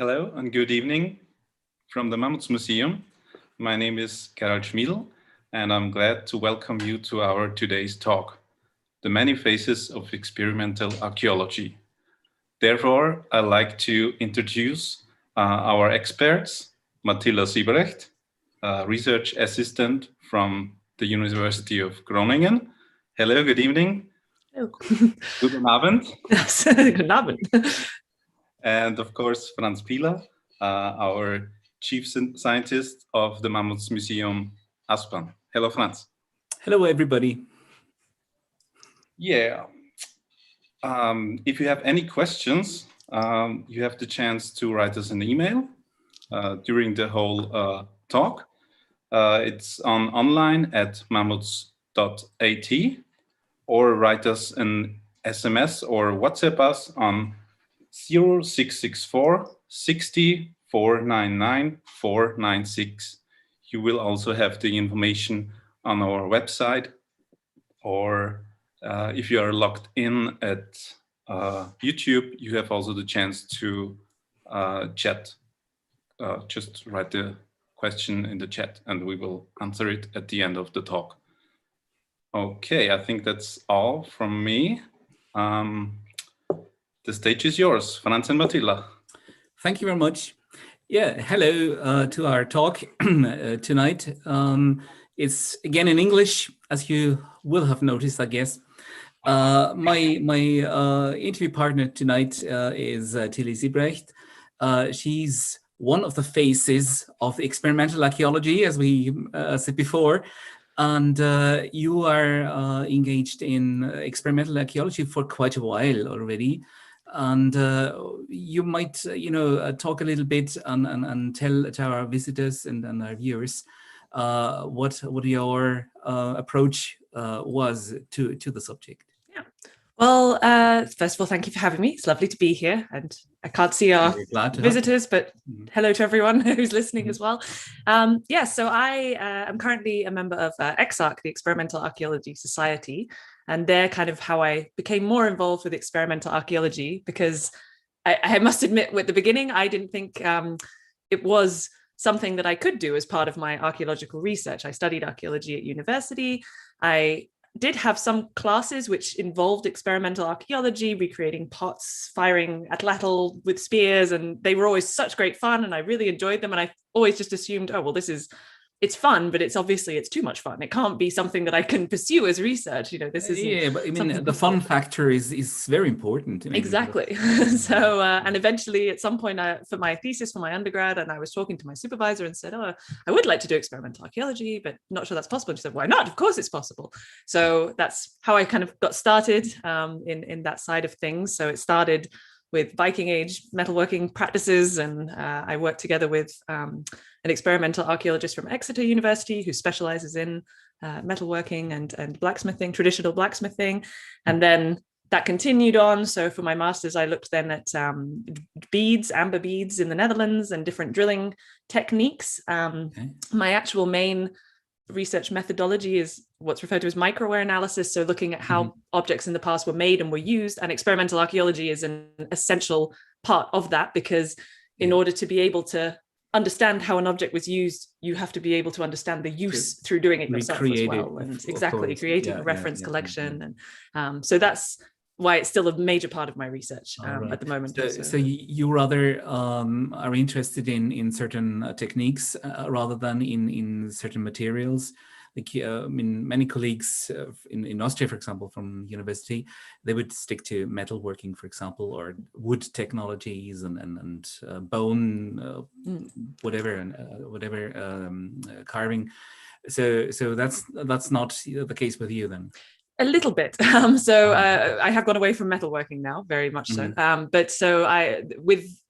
Hello and good evening from the Mammoths Museum. My name is Gerald Schmiedl, and I'm glad to welcome you to our today's talk, The Many Faces of Experimental Archaeology. Therefore, I'd like to introduce our experts, Matilda Siebrecht, research assistant from the University of Groningen. Hello, good evening. Hello. Guten Abend. Yes, guten Abend. And of course, Franz Pieler, our chief scientist of the Mammoths Museum, Aspan. Hello, Franz. Hello, everybody. Yeah. If you have any questions, you have the chance to write us an email during the whole talk. It's online at mammoths.at, or write us an SMS or WhatsApp us on 0664 60 499 496. You will also have the information on our website, or if you are logged in at YouTube, you have also the chance to chat. Just write the question in the chat and we will answer it at the end of the talk. Okay, I think that's all from me. The stage is yours, Franz and Matilda. Thank you very much. Yeah, hello to our talk tonight. It's again in English, as you will have noticed, I guess. My interview partner tonight is Matilda Siebrecht. She's one of the faces of experimental archaeology, as we said before. And you are engaged in experimental archaeology for quite a while already. And you might, talk a little bit and tell to our visitors and our viewers what your approach was to the subject. Yeah. Well, first of all, thank you for having me. It's lovely to be here, and I can't see our visitors, but hello to everyone who's listening as well. So I am currently a member of EXARC, the Experimental Archaeology Society, and they're kind of how I became more involved with experimental archaeology, because I must admit, at the beginning, I didn't think it was something that I could do as part of my archaeological research. I studied archaeology at university. I did have some classes which involved experimental archaeology, recreating pots, firing atlatl with spears, and they were always such great fun, and I really enjoyed them. And I always just assumed, oh, well, it's fun, but it's too much fun. It can't be something that I can pursue as research. This is but I mean, the fun factor is very important. Exactly. So, and eventually at some point for my thesis, for my undergrad, and I was talking to my supervisor and said, oh, I would like to do experimental archaeology, but not sure that's possible. And she said, why not? Of course it's possible. So that's how I kind of got started in that side of things. So it started with Viking age metalworking practices, and I worked together with an experimental archaeologist from Exeter University who specializes in metalworking and blacksmithing, traditional blacksmithing. And then that continued on. So for my master's, I looked then at amber beads in the Netherlands and different drilling techniques. My actual main research methodology is what's referred to as microware analysis, so looking at how objects in the past were made and were used, and experimental archaeology is an essential part of that, because in order to be able to understand how an object was used, you have to be able to understand the use through doing it yourself as well, and creating a reference collection. And so that's why it's still a major part of my research at the moment. So you rather are interested in certain techniques rather than in certain materials. Like, many colleagues in Austria, for example, from university, they would stick to metalworking, for example, or wood technologies and bone, whatever carving. So that's not the case with you then. A little bit. I have gone away from metalworking now, very much so. But so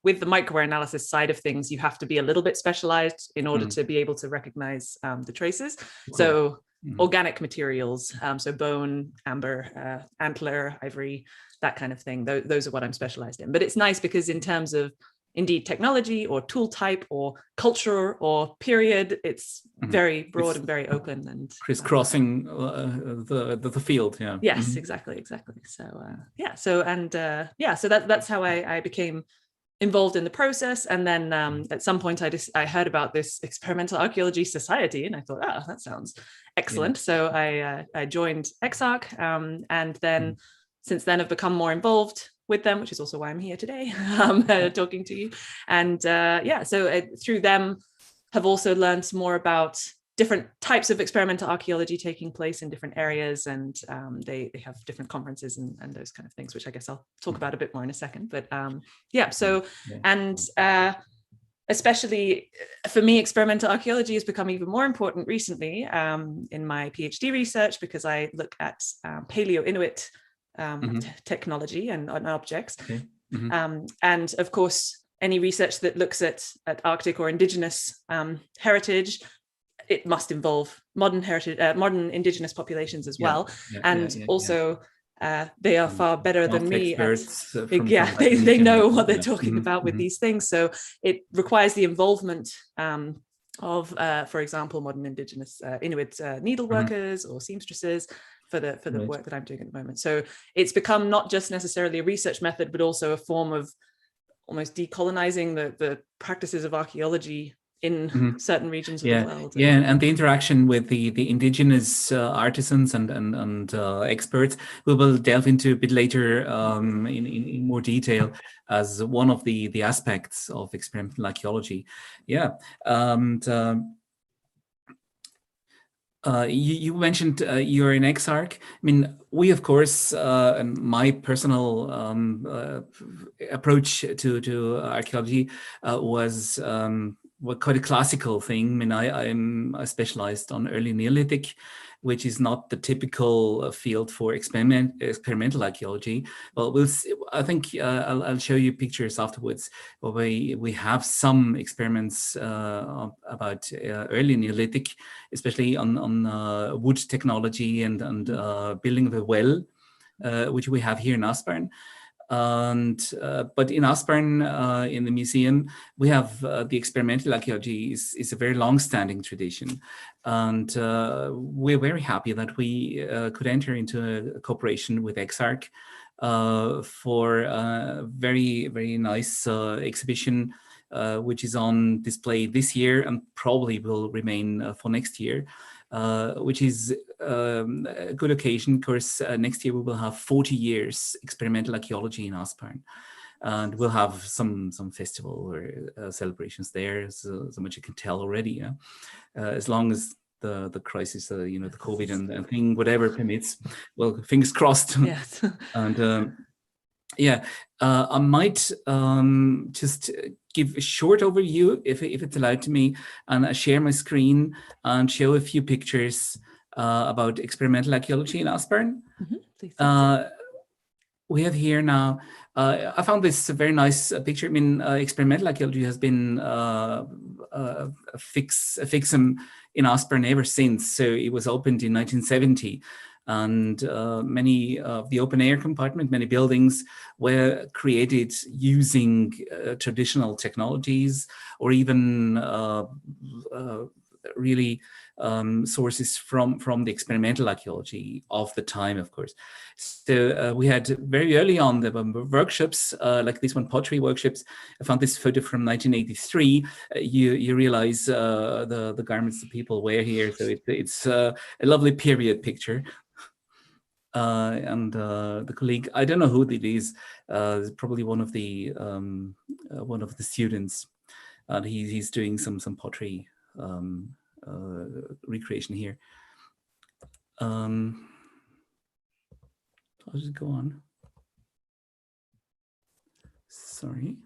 with the microware analysis side of things, you have to be a little bit specialized in order to be able to recognize the traces. Cool. So organic materials, so bone, amber, antler, ivory, that kind of thing. Those are what I'm specialized in. But it's nice because in terms of indeed technology or tool type or culture or period, it's very broad and very open and crisscrossing the field. Yes, exactly. So so that's how I became involved in the process. And then at some point I heard about this Experimental Archaeology Society, and I thought, oh, that sounds excellent. Yeah. So I joined EXARC, and then since then I've become more involved with them, which is also why I'm here today, talking to you. And so through them have also learned more about different types of experimental archaeology taking place in different areas, and they have different conferences and those kind of things, which I guess I'll talk about a bit more in a second. But especially for me, experimental archaeology has become even more important recently in my PhD research, because I look at Paleo-Inuit technology and objects. Okay. And of course, any research that looks at Arctic or indigenous heritage, it must involve modern indigenous populations as well. They are far better than me. They know what they're talking about with these things. So it requires the involvement of, for example, modern indigenous Inuit needleworkers or seamstresses for the work that I'm doing at the moment. So it's become not just necessarily a research method, but also a form of almost decolonizing the practices of archaeology in certain regions of the world. And the interaction with the indigenous artisans and experts, we will delve into a bit later in more detail as one of the aspects of experimental archaeology. You mentioned you're in EXARC. I mean, we, of course, and my personal approach to archaeology was quite a classical thing. I mean, I specialized on early Neolithic, which is not the typical field for experimental archaeology. Well, we'll see. I think I'll show you pictures afterwards where we have some experiments about early Neolithic, especially on wood technology and building of a well, which we have here in Aspern. But in Aspern, in the museum, we have the experimental archaeology is a very long-standing tradition, and we're very happy that we could enter into a cooperation with EXARC for a very, very nice exhibition, which is on display this year and probably will remain for next year. Which is a good occasion. Of course, next year we will have 40 years experimental archaeology in Aspern, and we'll have some festival or celebrations there. So much you can tell already. Yeah? As long as the crisis, the COVID and thing, whatever permits. Well, fingers crossed. Yes. And I might just give a short overview, if it's allowed to me, and share my screen and show a few pictures about experimental archaeology in Aspern. We have here now, I found this a very nice picture. I mean, experimental archaeology has been a fixum in Aspern ever since. So it was opened in 1970. And many of the open air compartment, many buildings were created using traditional technologies, or even really sources from the experimental archaeology of the time, of course. So we had very early on the workshops, like this one, pottery workshops. I found this photo from 1983. You realize the garments the people wear here. So it's a lovely period picture. And the colleague, I don't know who it is probably one of the students, and he's doing some pottery recreation here. How does it go on? Sorry.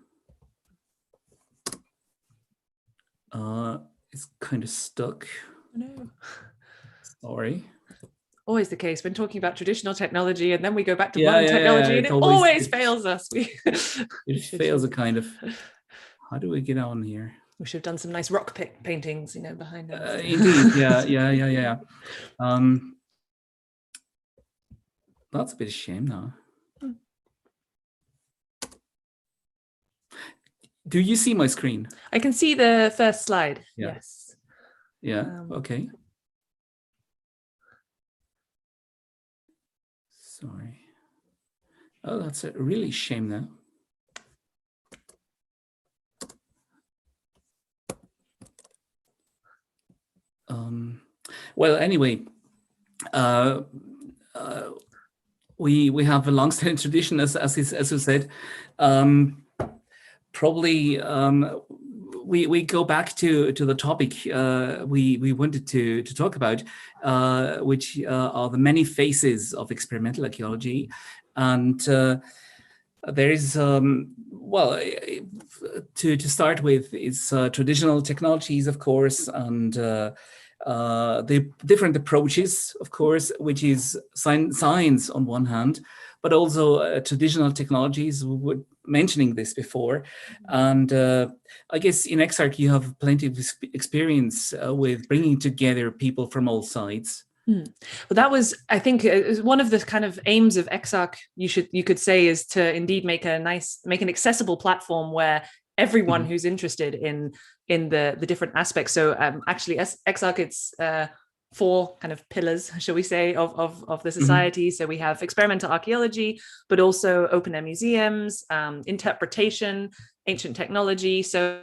It's kind of stuck. No. Sorry. Always the case when talking about traditional technology, and then we go back to modern technology, and it always fails us. It fails a kind of. How do we get on here? We should have done some nice rock paintings, behind us. Indeed, yeah. That's a bit of a shame now. Do you see my screen? I can see the first slide. Yeah. Yes. Yeah. Okay. Sorry. Oh, that's a really shame now. Well, anyway, we have a long-standing tradition, as you said. Probably we go back to the topic we wanted to talk about, which are the many phases of experimental archaeology, and there is well, to start with, is traditional technologies, of course, and the different approaches, of course, which is science on one hand, but also traditional technologies. We were mentioning this before, and I guess in EXARC you have plenty of experience with bringing together people from all sides. Well, that was, I think, one of the kind of aims of EXARC, you could say, is to indeed make an accessible platform where everyone who's interested in the different aspects. So actually, EXARC, it's 4 kind of pillars, shall we say, of the society. So we have experimental archaeology, but also open air museums, interpretation, ancient technology. So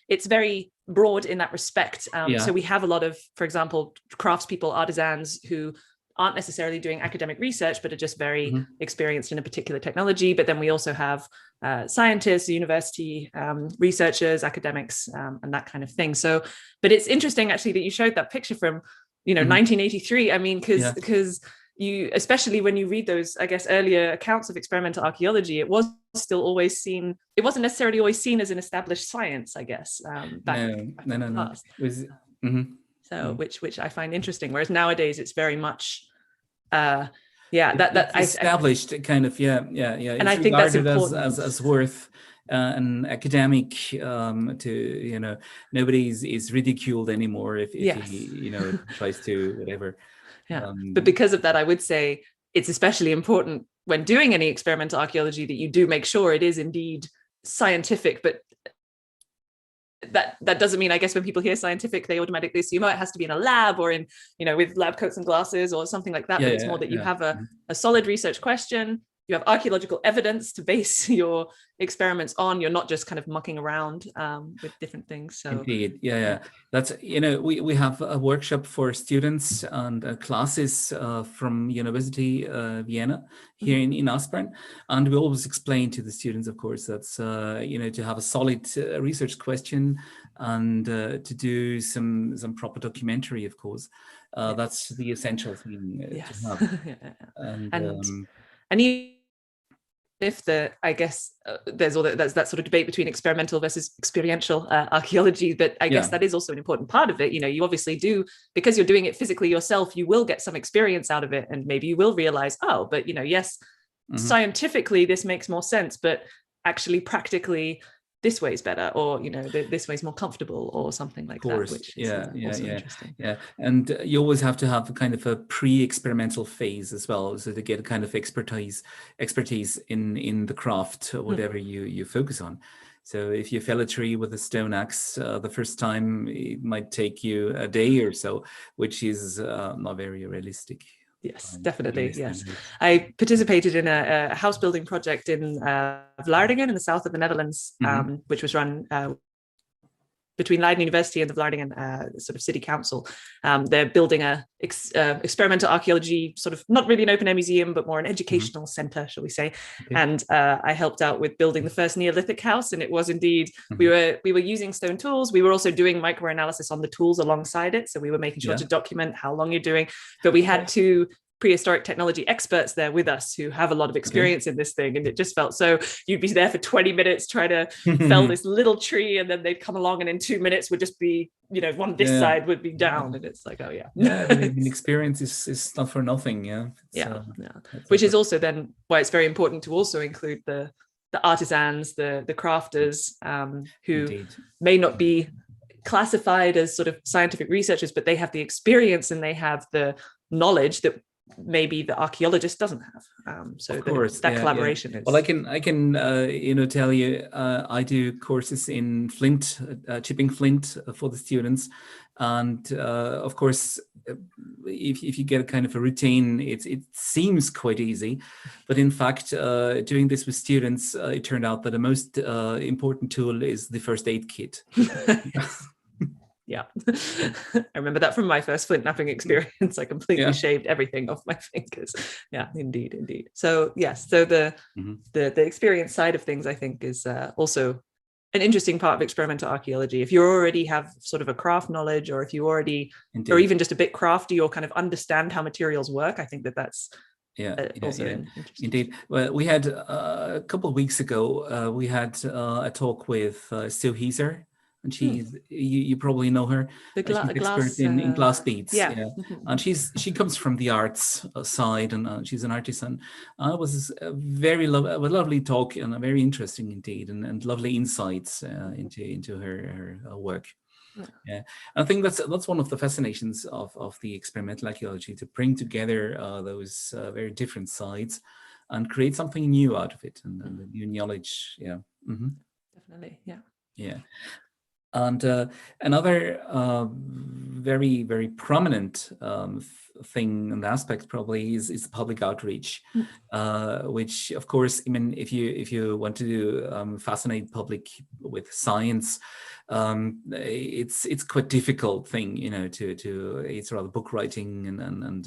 it's very broad in that respect. So we have a lot of, for example, craftspeople, artisans who aren't necessarily doing academic research, but are just very experienced in a particular technology. But then we also have scientists, university researchers, academics, and that kind of thing. So, but it's interesting actually that you showed that picture from, 1983. I mean, because you, especially when you read those, I guess, earlier accounts of experimental archaeology, it was still always seen, it wasn't necessarily always seen as an established science, I guess. No. So, which I find interesting. Whereas nowadays it's very much, established kind of, And it's I think that's important as worth an academic to, nobody is ridiculed anymore if he tries to whatever. But because of that, I would say it's especially important when doing any experimental archaeology that you do make sure it is indeed scientific. But that doesn't mean, I guess, when people hear scientific, they automatically assume, it has to be in a lab or in, with lab coats and glasses or something like that. But it's more that you have a solid research question. You have archaeological evidence to base your experiments on. You're not just kind of mucking around with different things. So indeed, that's, we have a workshop for students and classes from University Vienna here in Aspern, and we always explain to the students, of course, that's to have a solid research question and to do some proper documentary, of course. That's the essential thing to have. And if there's that sort of debate between experimental versus experiential archaeology, but I guess that is also an important part of it. You obviously do, because you're doing it physically yourself, you will get some experience out of it, and maybe you will realize, scientifically this makes more sense, but actually practically this way is better, or this way is more comfortable, or something like that, which is interesting. And you always have to have a kind of a pre-experimental phase as well, so to get a kind of expertise in the craft, whatever you focus on. So if you fell a tree with a stone axe the first time, it might take you a day or so, which is not very realistic. Yes, definitely. Yes. I participated in a house building project in Vlaardingen in the south of the Netherlands, which was run between Leiden University and the Vlaardingen sort of city council. They're building a experimental archaeology, sort of not really an open air museum, but more an educational center, shall we say. Okay. And I helped out with building the first Neolithic house. And it was indeed, we were using stone tools. We were also doing microanalysis on the tools alongside it. So we were making sure to document how long you're doing, but we had 2 prehistoric technology experts there with us who have a lot of experience in this thing, and it just felt so you'd be there for 20 minutes trying to fell this little tree, and then they'd come along and in 2 minutes would just be this side would be down, and it's like the experience is not for nothing. Which is also then why it's very important to also include the artisans, the crafters, who may not be classified as sort of scientific researchers, but they have the experience and they have the knowledge that maybe the archaeologist doesn't have. So of course, that collaboration is. Well, I can tell you, I do courses in flint, chipping flint for the students, and of course, if you get a kind of a routine, it seems quite easy, but in fact, doing this with students, it turned out that the most important tool is the first aid kit. Yeah. I remember that from my first flint knapping experience. I completely shaved everything off my fingers. Yeah, indeed. So yes, so the experience side of things, I think, is also an interesting part of experimental archaeology. If you already have sort of a craft knowledge, or if you already, or even just a bit crafty, or kind of understand how materials work, I think that's indeed. Well, we had a couple of weeks ago, we had a talk with Sue Heiser, and she's you probably know her. She's expert in glass beads. And she comes from the arts side, and she's an artisan. It was a very lovely talk, and a very interesting indeed, and lovely insights into her work. Yeah, I think that's one of the fascinations of the experimental archaeology, to bring together those very different sides and create something new out of it, and new knowledge. Definitely. And another very, very prominent thing and aspect probably is the public outreach, which, of course, I mean, if you want to fascinate public with science, it's quite difficult thing, it's rather book writing and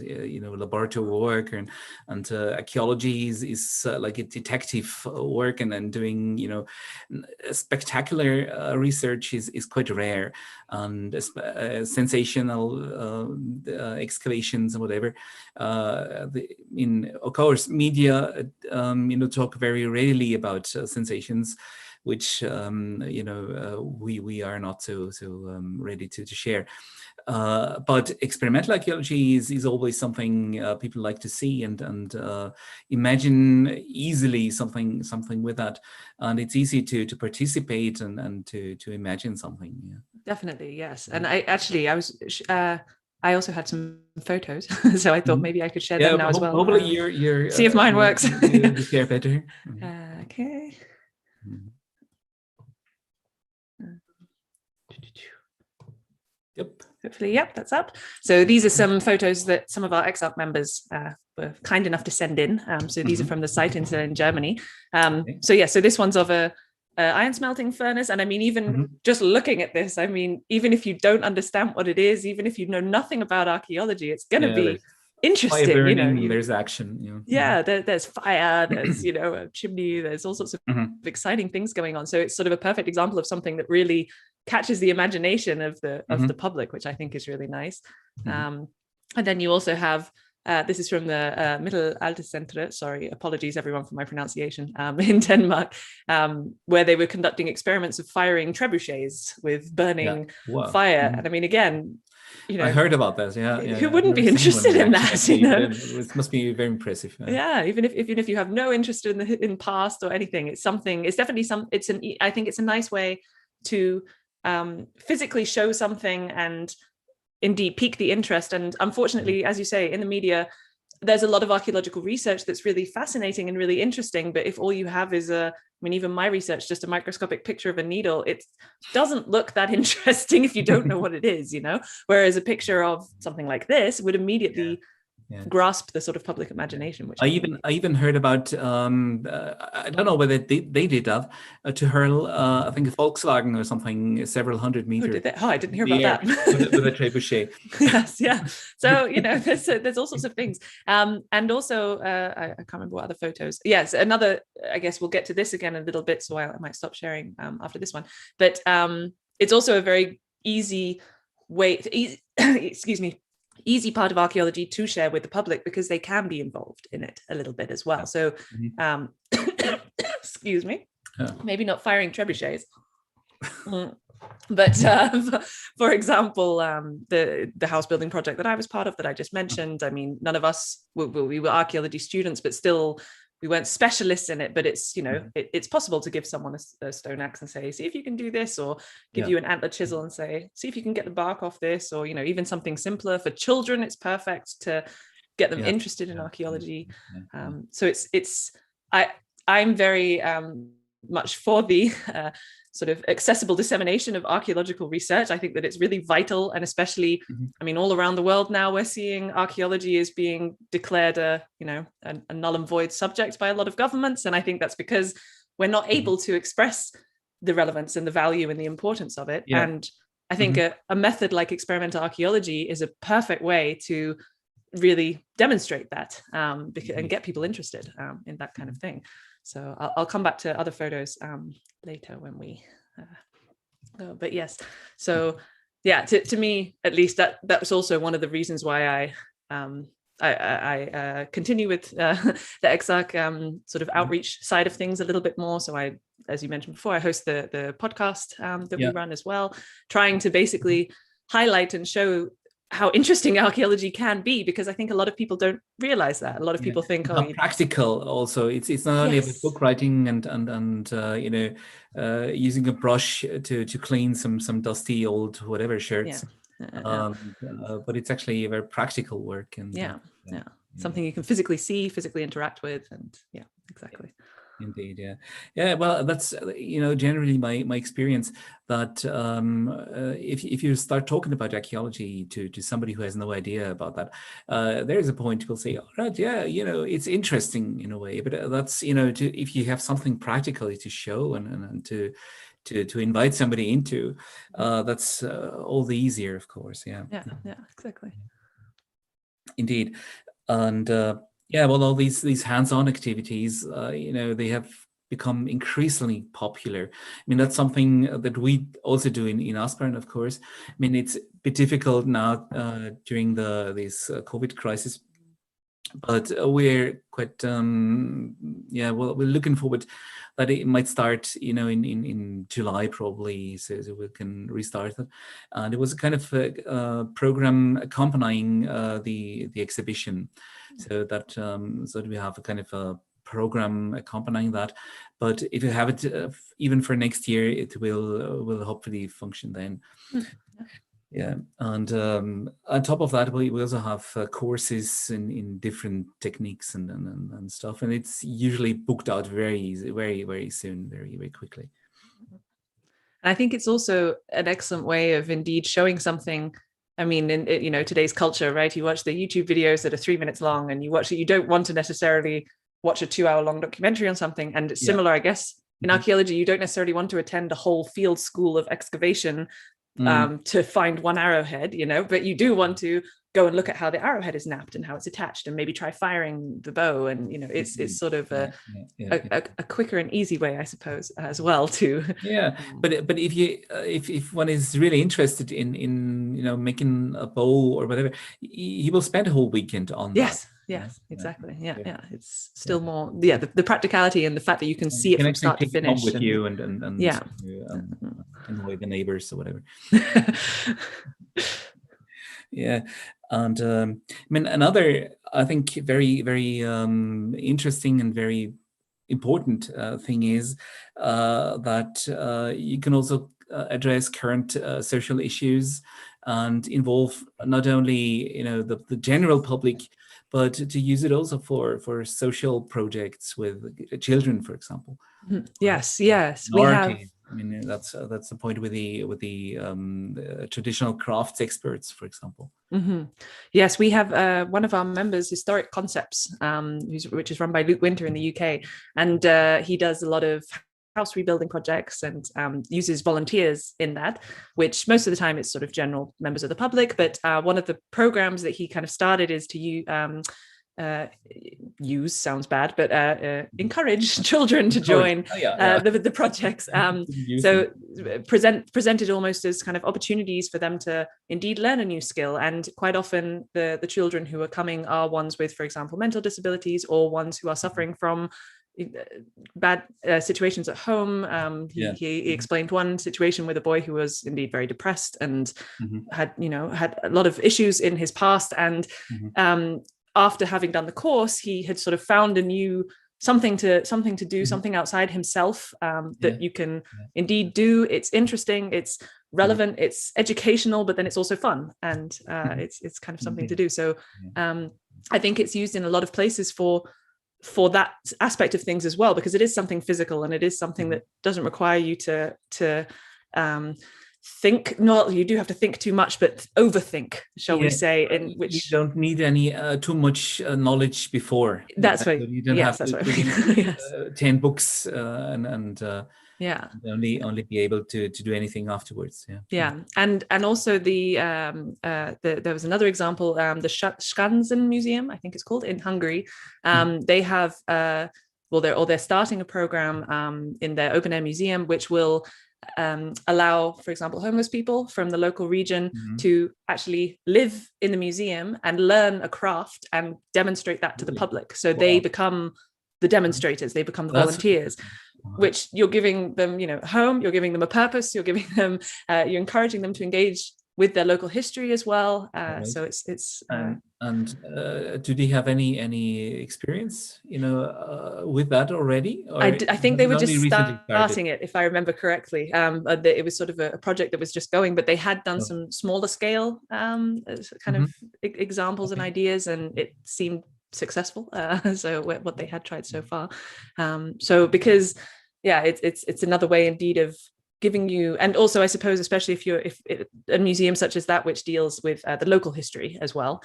laboratory work, and archaeology is like a detective work, and doing spectacular research is quite rare, and sensational excavations and whatever. Of course, media talk very rarely about sensations, which we are not so ready to share. But experimental archaeology is always something people like to see and imagine easily something with that, and it's easy to participate and to imagine something. Yeah. Definitely, yes. And I also had some photos, so I thought maybe I could share them now as well. Hopefully, you're see if mine works. You share better. Okay. Yep. Hopefully, that's up. So these are some photos that some of our EXARC members were kind enough to send in. So these are from the site in Germany. So this one's of a iron smelting furnace. And I mean, even just looking at this, I mean, even if you don't understand what it is, even if you know nothing about archaeology, it's going to be interesting. Fire burning, there's action. There's fire, there's a chimney, there's all sorts of exciting things going on. So it's sort of a perfect example of something that really catches the imagination of the public, which I think is really nice. And then you also have this is from the Mittelaltercentrum, sorry, apologies everyone for my pronunciation, in Denmark, where they were conducting experiments of firing trebuchets with burning fire. And I mean, again, I heard about this. Who wouldn't be interested in that? It must be very impressive. Even if you have no interest in past or anything, it's something. It's definitely I think it's a nice way to physically show something and indeed pique the interest. And unfortunately, as you say, in the media, there's a lot of archaeological research that's really fascinating and really interesting. But if all you have is even my research, just a microscopic picture of a needle, it doesn't look that interesting if you don't know what it is, whereas a picture of something like this would immediately grasp the sort of public imagination. Which I even heard about, I don't know whether they did that, to hurl, I think a Volkswagen or something, several hundred meters. Oh, did they? I didn't hear about that. with a trebuchet. Yes, yeah. So, there's all sorts of things. And also, I can't remember what other photos. Yes, another, I guess we'll get to this again in a little bit, so I might stop sharing after this one. But it's also a very easy way, easy part of archaeology to share with the public, because they can be involved in it a little bit as well. So, excuse me, maybe not firing trebuchets, but for example, the house building project that I was part of, that I just mentioned. I mean, none of us we were archaeology students, but still we weren't specialists in it. But it's it's possible to give someone a stone axe and say, see if you can do this, or give you an antler chisel and say, see if you can get the bark off this, or even something simpler for children. It's perfect to get them interested in archaeology. So I'm very much for the sort of accessible dissemination of archaeological research. I think that it's really vital, and especially, I mean, all around the world now, we're seeing archaeology as being declared a null and void subject by a lot of governments, and I think that's because we're not able to express the relevance and the value and the importance of it. And I think a method like experimental archaeology is a perfect way to really demonstrate that and get people interested in that kind of thing. So I'll come back to other photos later when we go. But yes, so yeah, to me at least, that was also one of the reasons why I continue with the EXARC sort of outreach side of things a little bit more. So I, as you mentioned before, I host the podcast that we run as well, trying to basically highlight and show how interesting archaeology can be, because I think a lot of people don't realize that. A lot of people think, how practical also. It's not only about book writing and using a brush to clean some dusty old whatever shirts. But it's actually a very practical work, and something you can physically see, physically interact with, and exactly. Indeed, yeah. Well, that's generally my experience that if you start talking about archaeology to somebody who has no idea about that, there is a point people say, all right, it's interesting in a way, but that's if you have something practically to show and to invite somebody into, that's all the easier, of course. Yeah, exactly. Indeed, and. Well, all these hands-on activities, they have become increasingly popular. I mean, that's something that we also do in Aspern, of course. I mean, it's a bit difficult now during this COVID crisis, but we're quite, we're looking forward that it might start, in July probably, so we can restart it. And it was a kind of a program accompanying the exhibition. So that we have a kind of a program accompanying that. But if you have it even for next year, it will hopefully function then. Yeah, and on top of that, we also have courses in different techniques and stuff, and it's usually booked out very, very, very soon, very, very quickly. And I think it's also an excellent way of indeed showing something. I mean, in today's culture, right? You watch the YouTube videos that are 3 minutes long, and you watch it. You don't want to necessarily watch a 2-hour-long documentary on something. And it's similar, I guess, in archaeology. You don't necessarily want to attend a whole field school of excavation to find one arrowhead, but you do want to go and look at how the arrowhead is napped and how it's attached, and maybe try firing the bow. And it's sort of a quicker and easy way, I suppose, as well to. Yeah, but if one is really interested in making a bow or whatever, he will spend a whole weekend on that. Yes, exactly. Yeah. It's still more, the practicality and the fact that you can see it from start to finish. With you and annoy the neighbors or whatever. Yeah, and I mean, another, I think, very, very interesting and very important thing is that you can also address current social issues and involve not only the general public, but to use it also for social projects with children, for example. Yes, we have. I mean, that's the point with the traditional crafts experts, for example. Mm-hmm. Yes, we have one of our members, Historic Concepts, which is run by Luke Winter in the UK, and he does a lot of house rebuilding projects and uses volunteers in that, which most of the time it's sort of general members of the public. But one of the programs that he kind of started is to use sounds bad, but encourage children to join the projects. So presented almost as kind of opportunities for them to indeed learn a new skill. And quite often the children who are coming are ones with, for example, mental disabilities, or ones who are suffering from bad situations at home. He explained one situation with a boy who was indeed very depressed and had a lot of issues in his past, and after having done the course, he had sort of found a new something to do, something outside himself that you can indeed do. It's interesting, it's relevant, it's educational, but then it's also fun, and it's kind of something to do. So I think it's used in a lot of places for that aspect of things as well, because it is something physical, and it is something that doesn't require you to think. Not you do have to think too much, but overthink, shall we say? In which you don't need any too much knowledge before. That's right. You don't have to read 10 books and Yeah. Only be able to do anything afterwards. Yeah. And also there was another example, the Skansen Museum, I think it's called, in Hungary. They have they're starting a program in their open air museum, which will allow, for example, homeless people from the local region to actually live in the museum and learn a craft and demonstrate that to the public. So they become the demonstrators, they become the volunteers, which you're giving them, home, you're giving them a purpose, you're giving them, you're encouraging them to engage with their local history as well. So it's do they have any experience, with that already? Or I think they were just starting it, if I remember correctly. It was sort of a project that was just going, but they had done some smaller scale kind of examples and ideas, and it seemed successful. So what they had tried so far. So because it's another way indeed of giving you, and also I suppose especially if a museum such as that, which deals with the local history as well,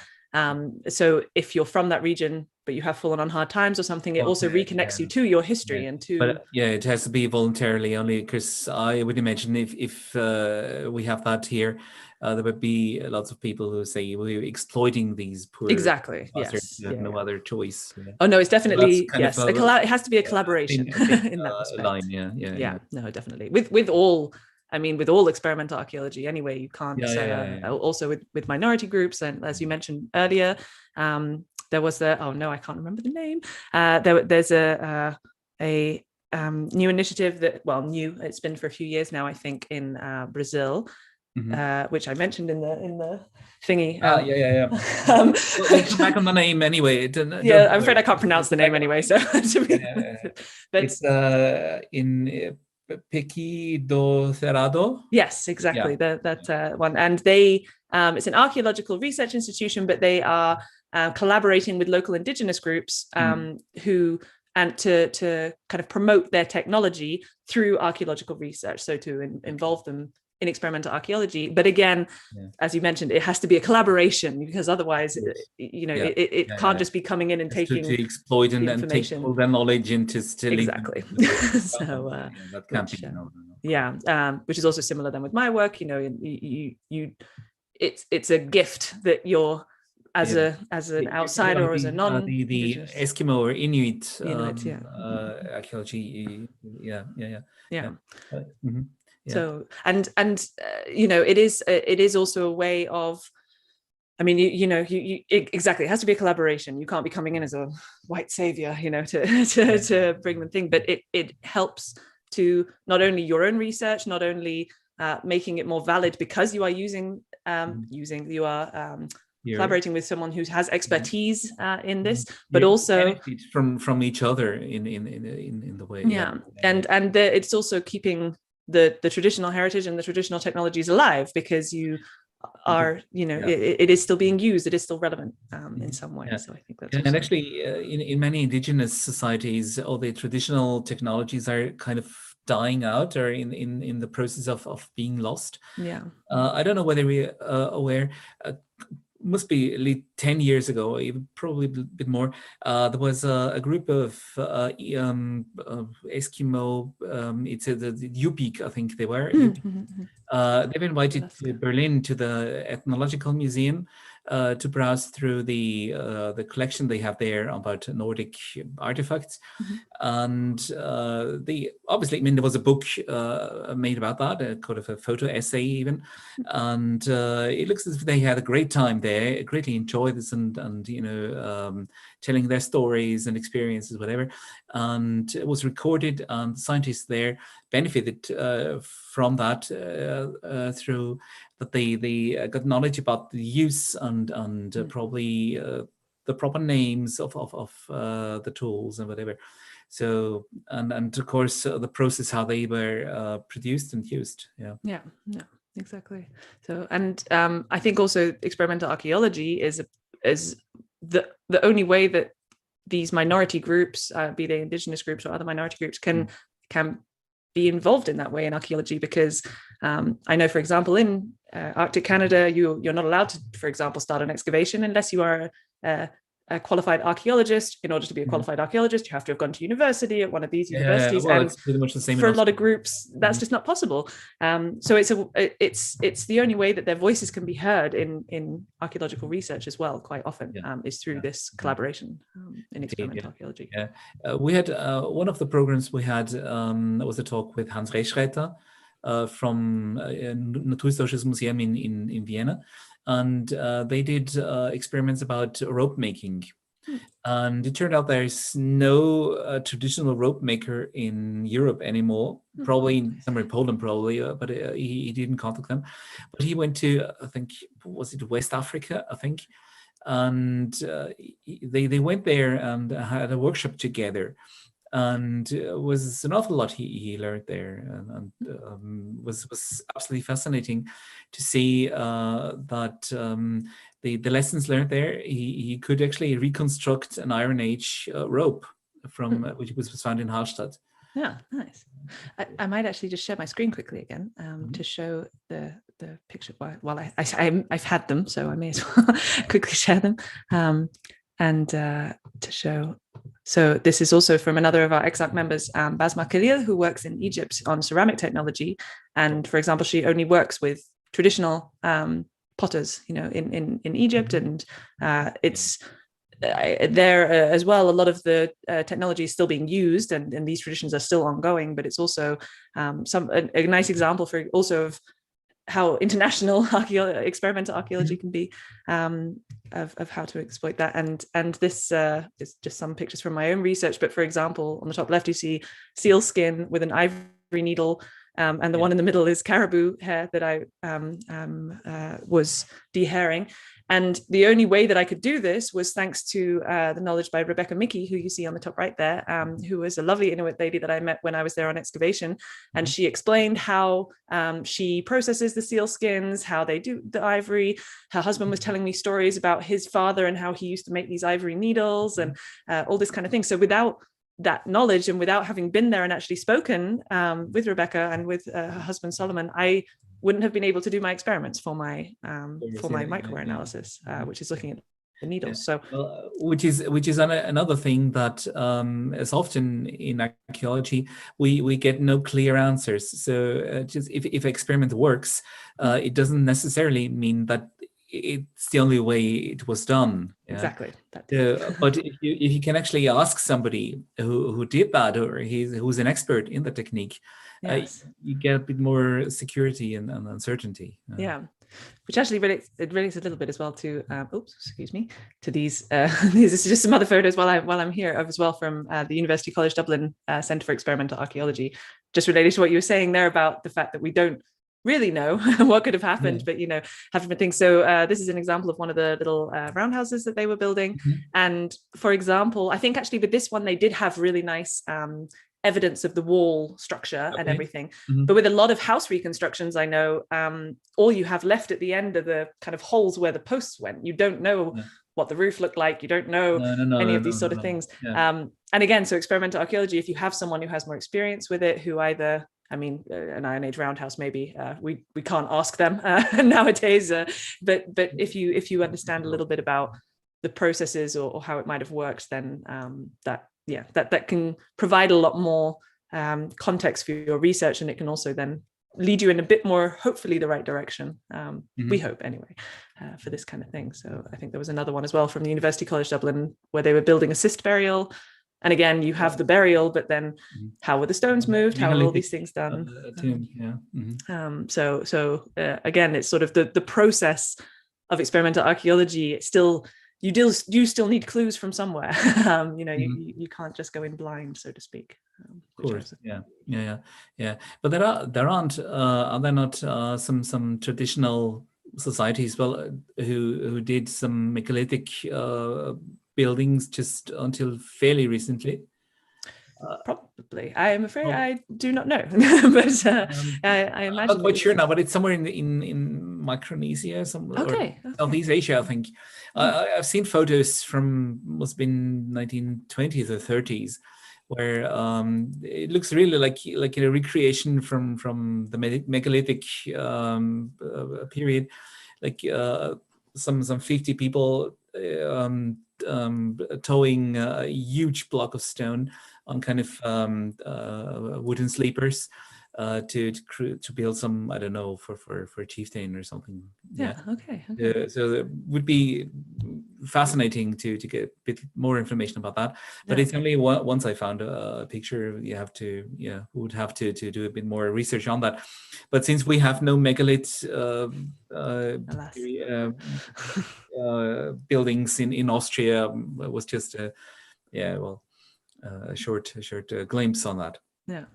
so if you're from that region but you have fallen on hard times or something, it also reconnects you to your history and to. But it has to be voluntarily only, because I would imagine if we have that here, there would be lots of people who say we're exploiting these poor. Exactly. Yes. You have no other choice. Oh no, it's definitely yes. It has to be a collaboration in that respect. Line. Yeah. No, definitely. With all experimental archaeology anyway, you can't. Also with minority groups, and as you mentioned earlier, there was I can't remember the name. There's a new initiative it's been for a few years now, I think, in Brazil. Which I mentioned in the thingy. We'll come back on the name anyway. I'm afraid I can't pronounce the name anyway. So, but it's in Pequi do Cerrado. Yes, exactly. That one, and they it's an archaeological research institution, but they are collaborating with local indigenous groups who. And to kind of promote their technology through archaeological research, so to involve them in experimental archaeology. But again, as you mentioned, it has to be a collaboration, because otherwise, it can't just be coming in and taking to exploit and then take all their knowledge into still exactly. So that can't be which is also similar then with my work. It's a gift that you're as an outsider or as a non the Eskimo or Inuit archaeology. So and it is also a way of, I mean, exactly, it has to be a collaboration. You can't be coming in as a white savior, to bring them thing, but it helps to not only your own research, not only making it more valid because you are collaborating with someone who has expertise in this, but also from each other in the way. And it's also keeping the traditional heritage and the traditional technologies alive, because you are, it is still being used, it is still relevant in some way. So I think that's and actually in many indigenous societies, all the traditional technologies are kind of dying out or in the process of being lost. I don't know whether we're aware. Must be at least 10 years ago, even probably a bit more, there was a group of Eskimo, it's the Yupik, I think they were. They've invited to Berlin to the Ethnological Museum to browse through the collection they have there about Nordic artifacts. And they obviously, there was a book made about that, a kind of a photo essay even. And it looks as if they had a great time there, greatly enjoyed this and telling their stories and experiences, whatever. And it was recorded, and scientists there benefited from that through that they got knowledge about the use and probably the proper names of the tools and whatever. So and of course the process how they were produced and used. Yeah, exactly. So and I think also experimental archaeology is the only way that these minority groups, be they indigenous groups or other minority groups, can be involved in that way in archaeology, because I know, for example, in Arctic Canada, you're not allowed to, for example, start an excavation unless you are a a qualified archaeologist. In order to be a qualified archaeologist, you have to have gone to university at one of these universities. Well, and it's pretty much the same for a lot of groups, that's just not possible. So it's the only way that their voices can be heard in archaeological research as well. Quite often is through this collaboration in experimental archaeology. We had one of the programs we had was a talk with Hans Reichreiter from Naturhistorisches Museum in Vienna. And they did experiments about rope making. And it turned out there's no traditional rope maker in Europe anymore, probably somewhere in Poland, but he didn't contact them. But he went to, I think, was it West Africa, I think? And they went there and had a workshop together. And it was an awful lot he learned there, and was absolutely fascinating to see that the lessons learned there. He could actually reconstruct an Iron Age rope from which was found in Hallstatt. Yeah, nice. I might actually just share my screen quickly again to show the picture. While I've had them, so I may as well quickly share them and to show. So this is also from another of our EXARC members, Basma Khalil, who works in Egypt on ceramic technology. And for example, she only works with traditional potters, in Egypt. And it's there as well. A lot of the technology is still being used, and these traditions are still ongoing. But it's also a nice example for also of how international experimental archaeology can be, of how to exploit that. And this is just some pictures from my own research. But for example, on the top left, you see seal skin with an ivory needle, and the one in the middle is caribou hair that I was dehairing. And the only way that I could do this was thanks to the knowledge by Rebecca Mickey, who you see on the top right there, who was a lovely Inuit lady that I met when I was there on excavation. And she explained how she processes the seal skins, how they do the ivory. Her husband was telling me stories about his father and how he used to make these ivory needles and all this kind of thing. So without that knowledge and without having been there and actually spoken with Rebecca and with her husband Solomon, I wouldn't have been able to do my experiments for my microwear analysis, which is looking at the needles. So, which is another thing that is often in archaeology, we get no clear answers. So just if experiment works, it doesn't necessarily mean that it's the only way it was done. Exactly. But if you can actually ask somebody who did that, or who's an expert in the technique, yes, you get a bit more security and uncertainty. Which actually relates a little bit as well to to these. These is just some other photos while I'm here as well from the University College Dublin Centre for Experimental Archaeology, just related to what you were saying there about the fact that we don't really know what could have happened, but have different things. So this is an example of one of the little roundhouses that they were building. And for example, I think actually with this one they did have really nice evidence of the wall structure and everything. But with a lot of house reconstructions, I know all you have left at the end are the kind of holes where the posts went. You don't know what the roof looked like. You don't know any of these sort of things. And again, so experimental archaeology, if you have someone who has more experience with it, who either an Iron Age roundhouse, maybe we can't ask them nowadays. But if you understand a little bit about the processes or how it might have worked, then that can provide a lot more context for your research, and it can also then lead you in a bit more, hopefully, the right direction. We hope anyway, for this kind of thing. So I think there was another one as well from the University College Dublin where they were building a cyst burial. And again, you have the burial, but then how were the stones moved? How are all these things done? So again, it's sort of the process of experimental archaeology. It's still, you still need clues from somewhere. You can't just go in blind, so to speak. Of course, yeah. But are there not some traditional societies who did some megalithic buildings just until fairly recently? Probably. I am afraid I do not know, but I imagine. I'm not quite sure now, but it's somewhere in Micronesia, or Southeast Asia, I think. I've seen photos from must have been 1920s or 30s, where it looks really like a recreation from the megalithic period, like some 50 people towing a huge block of stone on kind of wooden sleepers to build some, I don't know, for a chieftain or something. Yeah. Okay. So it would be fascinating to get a bit more information about that. But it's only once I found a picture, would have to do a bit more research on that. But since we have no megalith buildings in Austria, it was just a short glimpse on that. Yeah.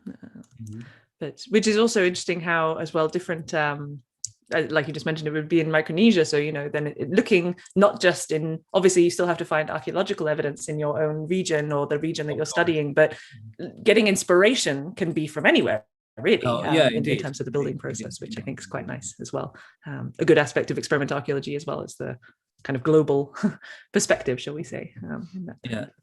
But which is also interesting how, as well, different, like you just mentioned, it would be in Micronesia. So, then looking not just in, obviously you still have to find archaeological evidence in your own region or the region that you're studying, but getting inspiration can be from anywhere, really, in terms of the building process, which I think is quite nice as well. A good aspect of experimental archaeology as well as the kind of global perspective, shall we say.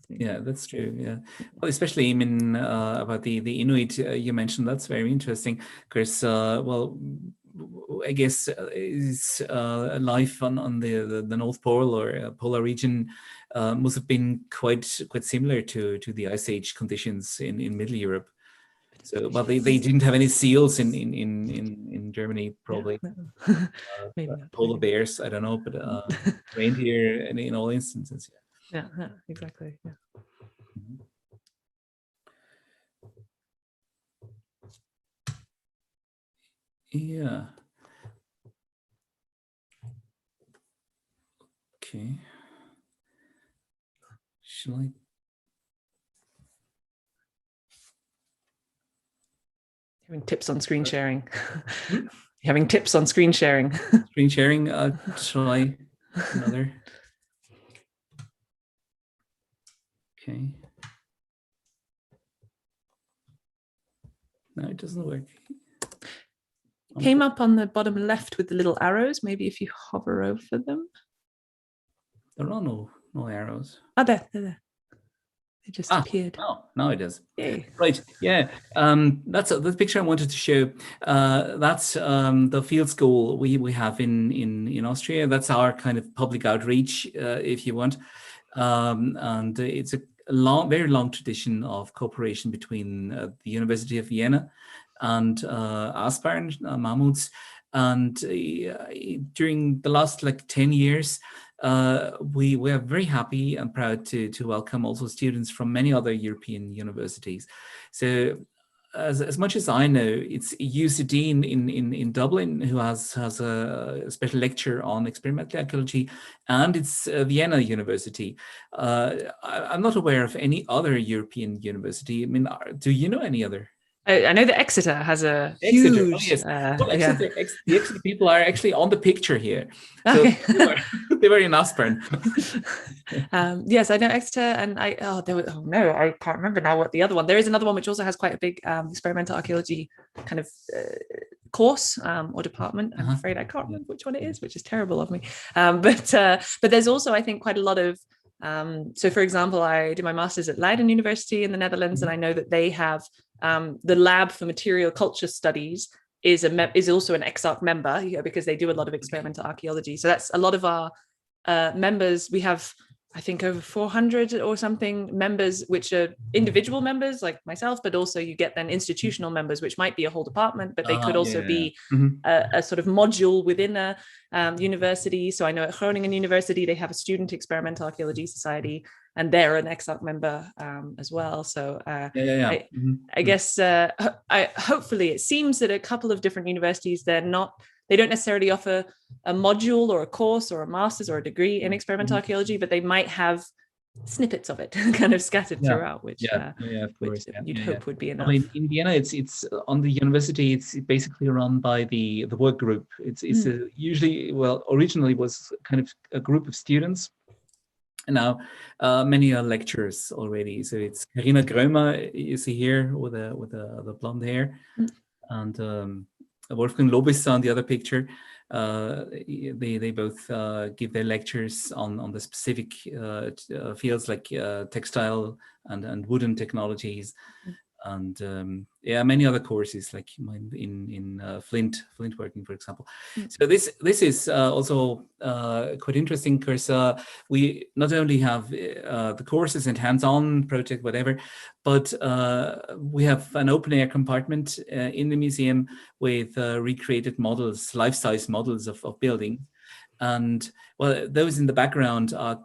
That's true. Yeah, well, especially about the Inuit you mentioned, that's very interesting because I guess is life on the North Pole or polar region must have been quite similar to the Ice Age conditions in Middle Europe. So, well, they didn't have any seals in Germany, probably. Maybe not. Polar bears, I don't know, but reindeer in all instances. Yeah, exactly. Yeah. Yeah. Okay. Shall I? Having tips on screen sharing. Having tips on screen sharing. Screen sharing. Try another. Okay. No, it doesn't work. Came up on the bottom left with the little arrows. Maybe if you hover over them. There are no arrows. There. It just appeared. Oh, now it does. Yay. Right. Yeah. That's the picture I wanted to show. That's the field school we have in Austria. That's our kind of public outreach, if you want. And it's a very long tradition of cooperation between the University of Vienna and Aspern, Mammuts. And during the last 10 years, we are very happy and proud to welcome also students from many other European universities. So as much as I know, it's UCD in Dublin who has a special lecture on experimental archaeology, and it's Vienna University. I'm not aware of any other European university. I mean, do you know any other? I know that Exeter has a huge... Oh, yes. The Exeter people are actually on the picture here. So okay. they were in Aspern. Yes, I know Exeter, and I can't remember now what the other one. There is another one which also has quite a big experimental archaeology kind of course or department. I'm afraid I can't remember which one it is, which is terrible of me. But there's also, I think, quite a lot of... so, for example, I did my master's at Leiden University in the Netherlands, and I know that they have the lab for material culture studies is also an EXARC member, because they do a lot of experimental archaeology. So that's a lot of our members. We have, I think, over 400 or something members, which are individual members like myself, but also you get then institutional members, which might be a whole department, but they could also be a sort of module within a university. So I know at Groningen University, they have a student experimental archaeology society, and they're an EXARC member as well. So I guess hopefully it seems that a couple of different universities, they don't necessarily offer a module or a course or a master's or a degree in experimental archaeology, but they might have snippets of it kind of scattered throughout, which you'd hope would be enough. I mean, in Vienna, it's on the university. It's basically run by the work group. It's originally was kind of a group of students. And now many are lecturers already. So it's Carina Grömer, you see here with the blonde hair, and Wolfgang Lobis on the other picture. They both give their lectures on the specific fields like textile and wooden technologies. and yeah, many other courses like mine in flint working, for example. So this is also quite interesting because we not only have the courses and hands-on project, whatever, but we have an open-air compartment in the museum with recreated models, life-size models of buildings. And well, those in the background are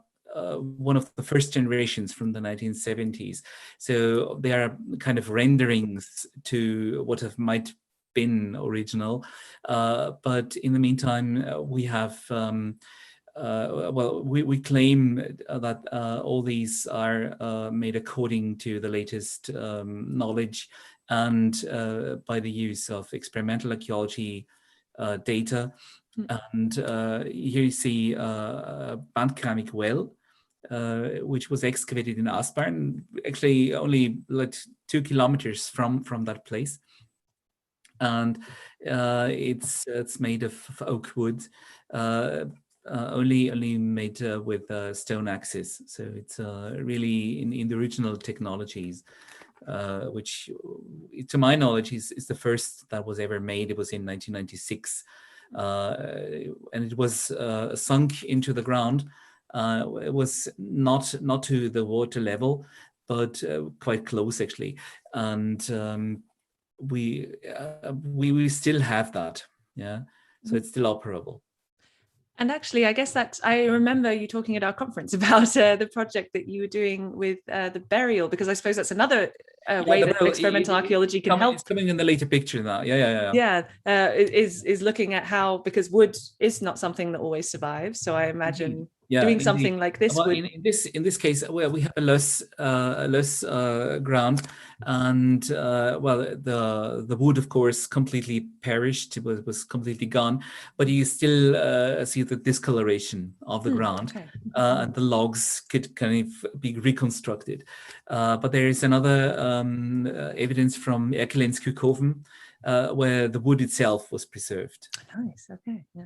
one of the first generations from the 1970s. So they are kind of renderings to what have might been original. But in the meantime, we have, well, we claim that all these are made according to the latest knowledge and by the use of experimental archaeology data. And here you see a bandkeramic well, which was excavated in Aspern, actually only like 2 kilometers from that place. And it's made of oak wood, only made with stone axes. So it's really in the original technologies, which to my knowledge is the first that was ever made. It was in 1996. And it was sunk into the ground. It was not to the water level, but quite close actually. And we still have that, yeah. So it's still operable. And actually, I guess that I remember you talking at our conference about the project that you were doing with the burial, because I suppose that's another way that experimental archaeology can help. It's coming in the later picture now. Yeah. Is looking at how, because wood is not something that always survives. So I imagine doing something like this. Well, in this case, well, we have a loess ground, and well, the wood, of course, completely perished. It was completely gone, but you still see the discoloration of the ground, and the logs could kind of be reconstructed. But there is another evidence from Erkelenskukhoven, where the wood itself was preserved. Nice. Okay. Yeah.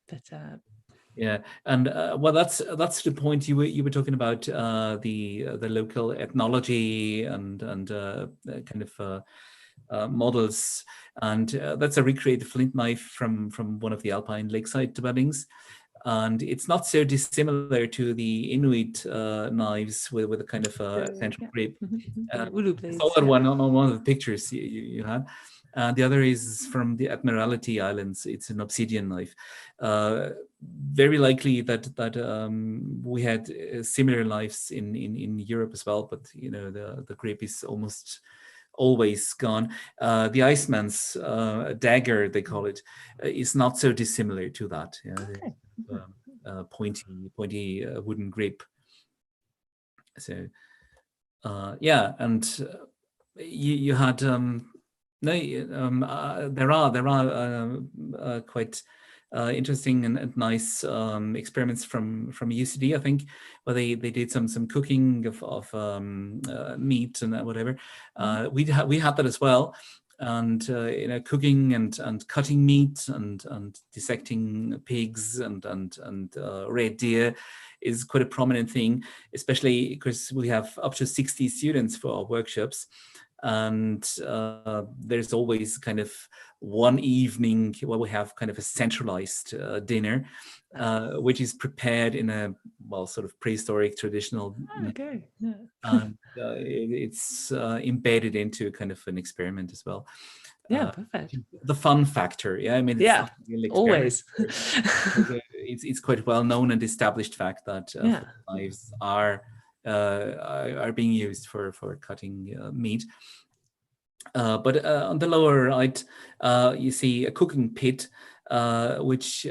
But. Yeah, and well, that's the point you were talking about, the local ethnology and kind of models, and that's a recreated flint knife from one of the Alpine lakeside dwellings, and it's not so dissimilar to the Inuit knives with a kind of central grip. The other one on one of the pictures you had. The other is from the Admiralty Islands. It's an obsidian knife. Very likely that we had similar knives in Europe as well, but you know the grip is almost always gone. The Iceman's dagger, they call it, is not so dissimilar to that. Yeah, pointy wooden grip. So yeah, and you had. There are quite interesting and nice experiments from UCD, I think, where they did some cooking of meat and whatever. We had that as well, and cooking and cutting meat and dissecting pigs and red deer is quite a prominent thing, especially because we have up to 60 students for our workshops. And there's always kind of one evening where we have kind of a centralized dinner, which is prepared in a sort of prehistoric traditional. Okay. Yeah. And it's embedded into kind of an experiment as well. Yeah, perfect. The fun factor, yeah. I mean, it's really always. it's quite well known and established fact that knives are being used for cutting meat. But on the lower right, you see a cooking pit, which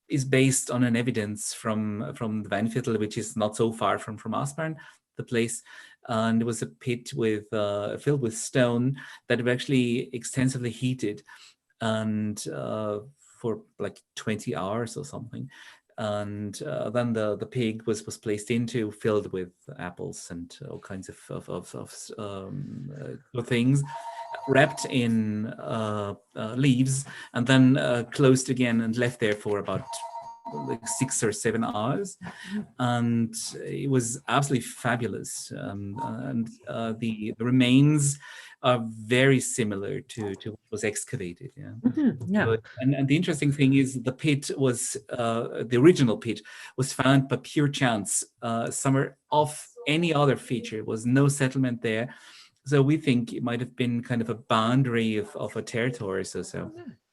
is based on an evidence from the Weinviertel, which is not so far from Aspern, the place. And it was a pit with filled with stone that were actually extensively heated, and for like 20 hours or something. And then the pig was placed into, filled with apples and all kinds of things, wrapped in leaves, and then closed again and left there for about like 6 or 7 hours, and it was absolutely fabulous. The remains are very similar to what was excavated. Yeah. But, and the interesting thing is the pit was the original pit was found by pure chance somewhere off any other feature. There was no settlement there. So we think it might have been kind of a boundary of a territory,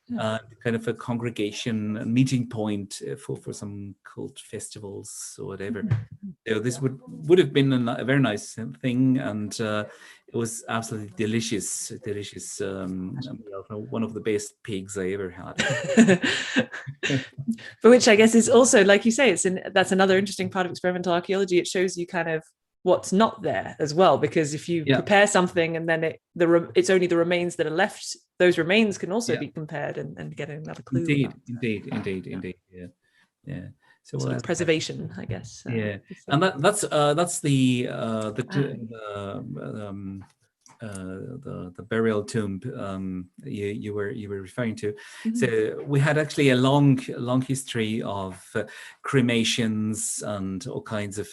kind of a congregation, a meeting point for some cult festivals or whatever. So this would have been a very nice thing, and it was absolutely delicious. One of the best pigs I ever had. For which I guess is also, like you say, that's another interesting part of experimental archaeology. It shows you kind of what's not there as well, because if you prepare something and then it's only the remains that are left, those remains can also be compared and get another clue. Indeed. Yeah. So sort of preservation, I guess. And that's the burial tomb you were referring to. So we had actually a long history of cremations and all kinds of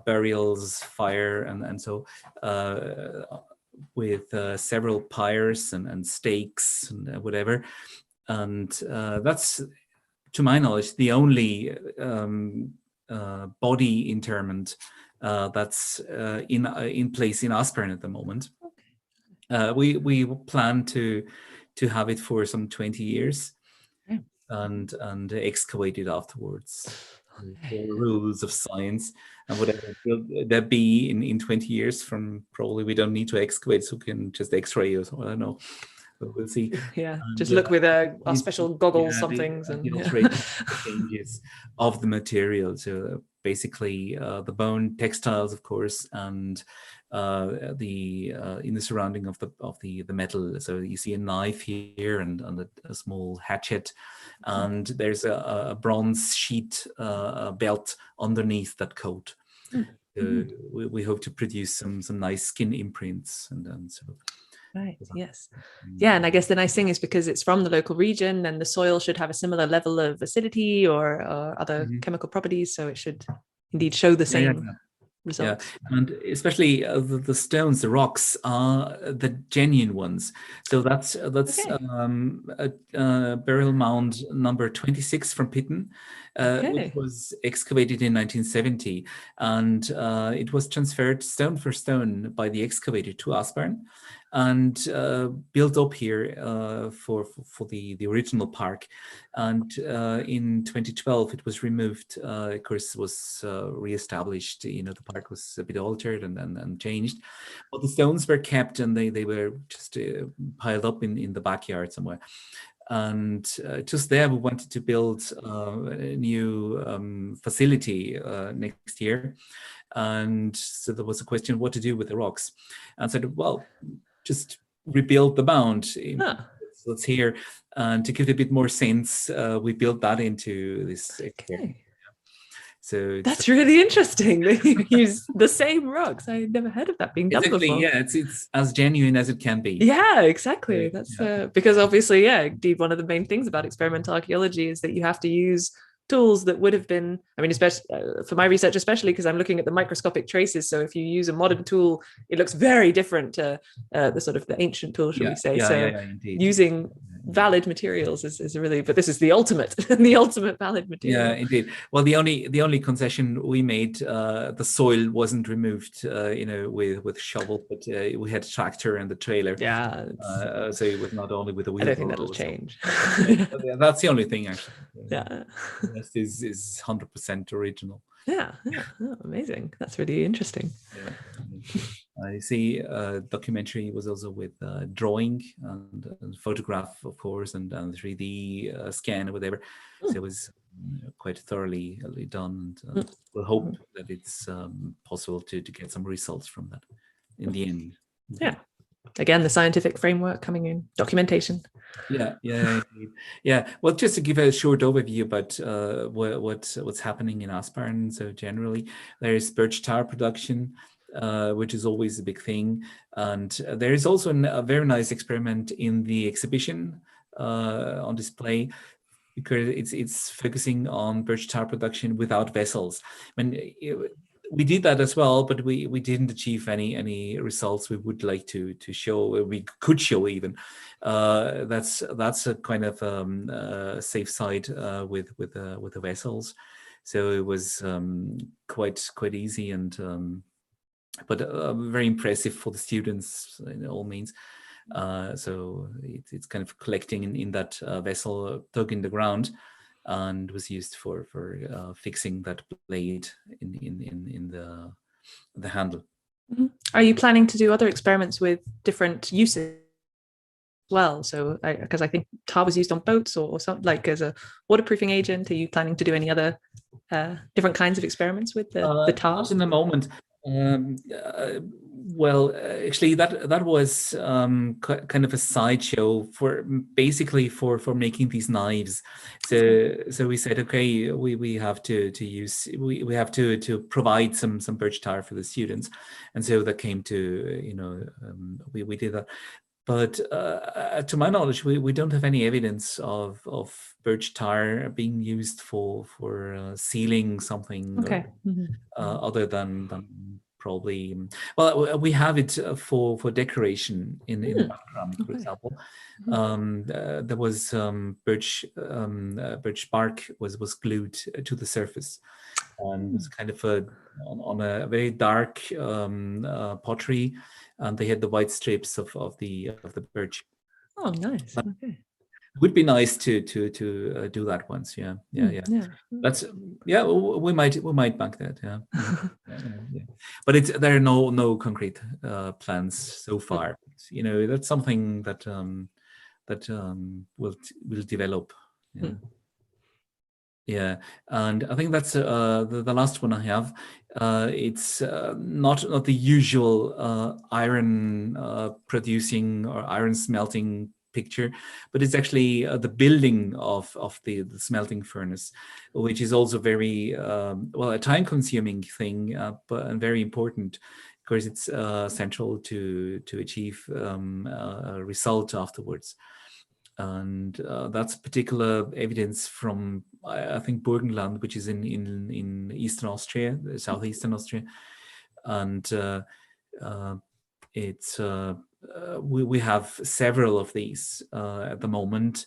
burials, fire, and so with several pyres and stakes and whatever, and that's, to my knowledge, the only body interment that's in place in Aspern at the moment. We plan to have it for some 20 years and excavate it afterwards. The rules of science and whatever will there be in 20 years from, probably we don't need to excavate, so we can just x-ray or something, I don't know, but we'll see. Just look with our special goggles, some things, and changes of the material. So basically the bone, textiles, of course, and in the surrounding of the metal. So you see a knife here and a small hatchet, and there's a bronze sheet belt underneath that coat. We hope to produce some nice skin imprints and so. Right. Yes. Yeah, and I guess the nice thing is because it's from the local region, and the soil should have a similar level of acidity or other chemical properties, so it should indeed show the same results. Yeah, and especially the stones, the rocks are the genuine ones. So that's burial mound number 26 from Pitten, which was excavated in 1970, and it was transferred stone for stone by the excavator to Aspern, and built up here for the original park. And in 2012 it was removed. Of course, was reestablished. The park was a bit altered and changed, but the stones were kept, and they were just piled up in the backyard somewhere. And just there we wanted to build a new facility next year, and so there was a question what to do with the rocks, and said, well, just rebuild the mound. That's here, and to give it a bit more sense, we built that into this. So that's really interesting. They use the same rocks. I never heard of that being done before. Yeah, it's as genuine as it can be. Yeah, exactly. That's because obviously, indeed, one of the main things about experimental archaeology is that you have to use tools that would have been, especially for my research, especially because I'm looking at the microscopic traces. So if you use a modern tool, it looks very different to the ancient tool, should we say? Using valid materials is really, but this is the ultimate valid material. Yeah, indeed. Well, the only concession we made, the soil wasn't removed, with shovel, but we had a tractor and the trailer. Yeah. So it was not only with a wheel. I don't think that'll change. That's the only thing, actually. Yeah. The rest is 100% original. Yeah. Oh, amazing. That's really interesting. I see documentary was also with drawing and photograph, of course, and 3D scan or whatever. So it was quite thoroughly done, and we'll hope that it's possible to get some results from that in the end. Yeah. Again, the scientific framework coming in, documentation. Yeah. Well, just to give a short overview about what's happening in Aspern. So generally, there is birch tar production, which is always a big thing, and there is also a very nice experiment in the exhibition on display because it's focusing on birch tar production without vessels. I mean, we did that as well, but we didn't achieve any results we would like to show. We could show even. That's a kind of safe side with the vessels. So it was quite easy and but very impressive for the students in all means. So it's kind of collecting in that vessel dug in the ground, and was used for fixing that blade in the handle. Mm-hmm. Are you planning to do other experiments with different uses as well? So because I think tar was used on boats or something, like as a waterproofing agent. Are you planning to do any other different kinds of experiments with the tar? Not in the moment. Well, actually, that was kind of a sideshow for basically for making these knives. So we said, okay, we have to use we have to provide some birch tar for the students, and so that came to we did that. But to my knowledge, we don't have any evidence of birch tar being used for sealing something. Okay. Other than probably, well, we have it for decoration in the background, for example. There was birch bark was glued to the surface, and it's kind of on a very dark pottery, and they had the white strips of the birch. Oh, nice. Okay. It would be nice to do that once. Yeah. That's we might bank that. Yeah. But there are no concrete plans so far. That's something that will develop. Yeah. Yeah, and I think that's the last one I have. It's not the usual iron producing or iron smelting picture, but it's actually the building of the smelting furnace, which is also very a time-consuming thing, but very important because it's central to achieve a result afterwards. And that's particular evidence from I think Burgenland, which is in Eastern Austria, southeastern Austria, and it's we have several of these at the moment,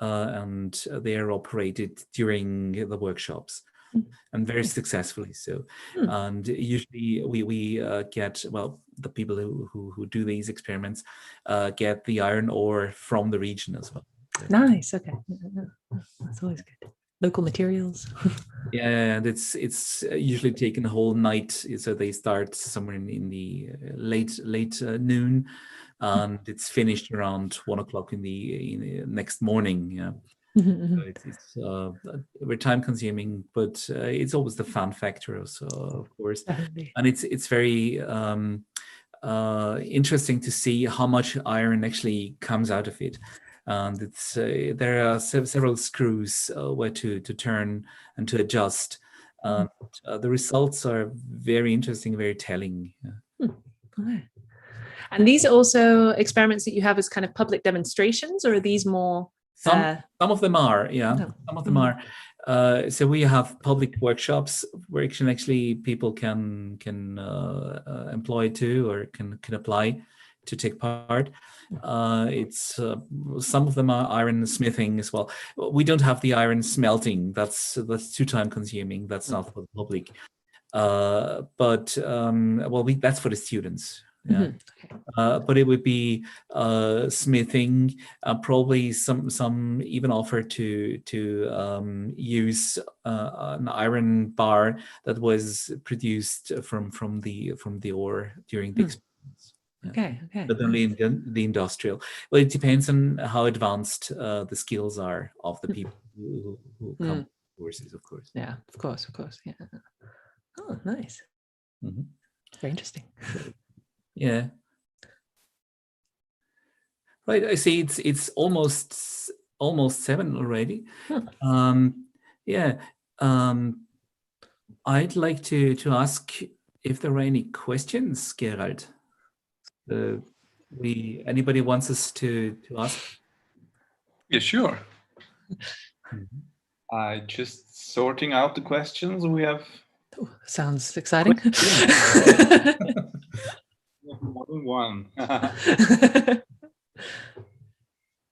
and they are operated during the workshops, and very successfully so. And usually we get, well, the people who do these experiments get the iron ore from the region as well. Nice. Okay, that's always good. Local materials. Yeah, and it's usually taken a whole night, so they start somewhere in the late noon, and it's finished around 1 o'clock in the next morning. Yeah. So it's very time consuming, but it's always the fun factor also, of course. Definitely. And it's very interesting to see how much iron actually comes out of it. And it's there are several screws where to turn and to adjust. The results are very interesting, very telling. Yeah. Okay. And these are also experiments that you have as kind of public demonstrations, or are these more? Some of them are, yeah. No. Some of them are. So we have public workshops where actually people can employ to or can apply to take part. It's some of them are iron smithing as well. We don't have the iron smelting. That's too time consuming. That's not for the public. But that's for the students. Yeah. But it would be smithing. Probably some even offer to use an iron bar that was produced from the ore during the experiments. Okay. But only in the industrial. Well, it depends on how advanced the skills are of the people who come to courses, of course. Yeah, of course. Yeah. Oh, nice. Very interesting. Yeah. Right. I see. It's almost 7 already. Yeah. I'd like to ask if there are any questions, Gerald. Anybody wants us to ask? Yeah, sure. I just sorting out the questions. We have Ooh, sounds exciting. more than one.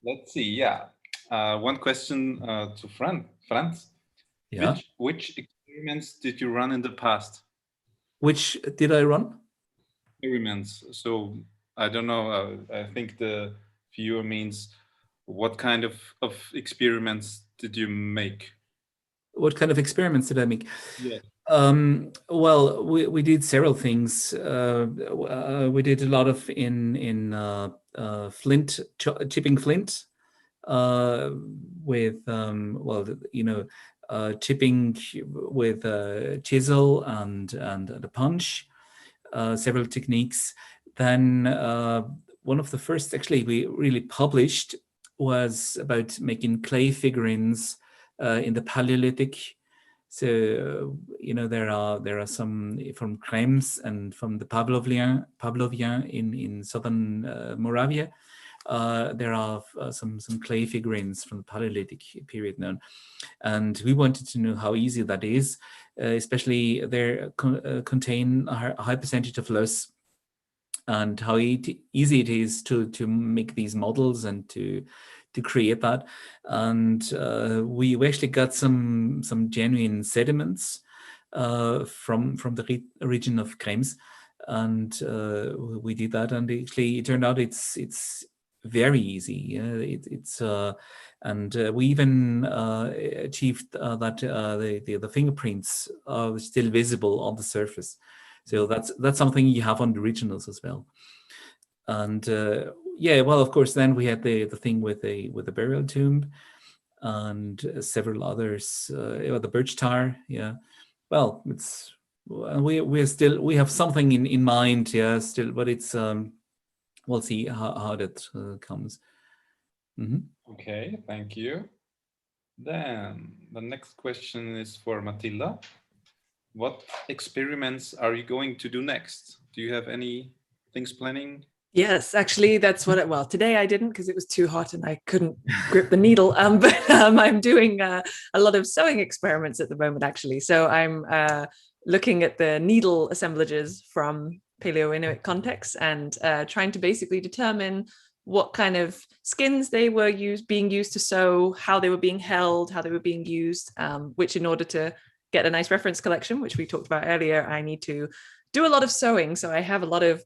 Let's see. Yeah, one question to Franz. Yeah. Which experiments did you run in the past? Which did I run? Experiments. So I don't know. I think the viewer means what kind of experiments did you make? What kind of experiments did I make? Yeah. Well, we did several things. We did a lot of in flint, chipping flint, with chipping with a chisel and a punch. Several techniques. Then one of the first actually we really published was about making clay figurines in the Paleolithic. So there are some from Krems and from the Pavlovian in southern Moravia. There are some clay figurines from the Paleolithic period known, and we wanted to know how easy that is, especially they contain a high percentage of loess, and how easy it is to make these models and to create that. And we actually got some genuine sediments from the region of Krems, and we did that, and actually it turned out it's very easy. And we even achieved that the fingerprints are still visible on the surface. So that's something you have on the originals as well. And well, of course, then we had the thing with the burial tomb and several others. The birch tar, yeah. Well, it's we have something in mind, yeah, still, but it's we'll see how that comes. Mm-hmm. Okay, thank you. Then the next question is for Matilda. What experiments are you going to do next? Do you have any things planning? Yes, actually, that's what today I didn't because it was too hot and I couldn't grip the needle. But I'm doing a lot of sewing experiments at the moment, actually. So I'm looking at the needle assemblages from Paleo-Inuit contexts and trying to basically determine what kind of skins they were being used to sew, how they were being held, how they were being used, which in order to get a nice reference collection, which we talked about earlier, I need to do a lot of sewing. So I have a lot of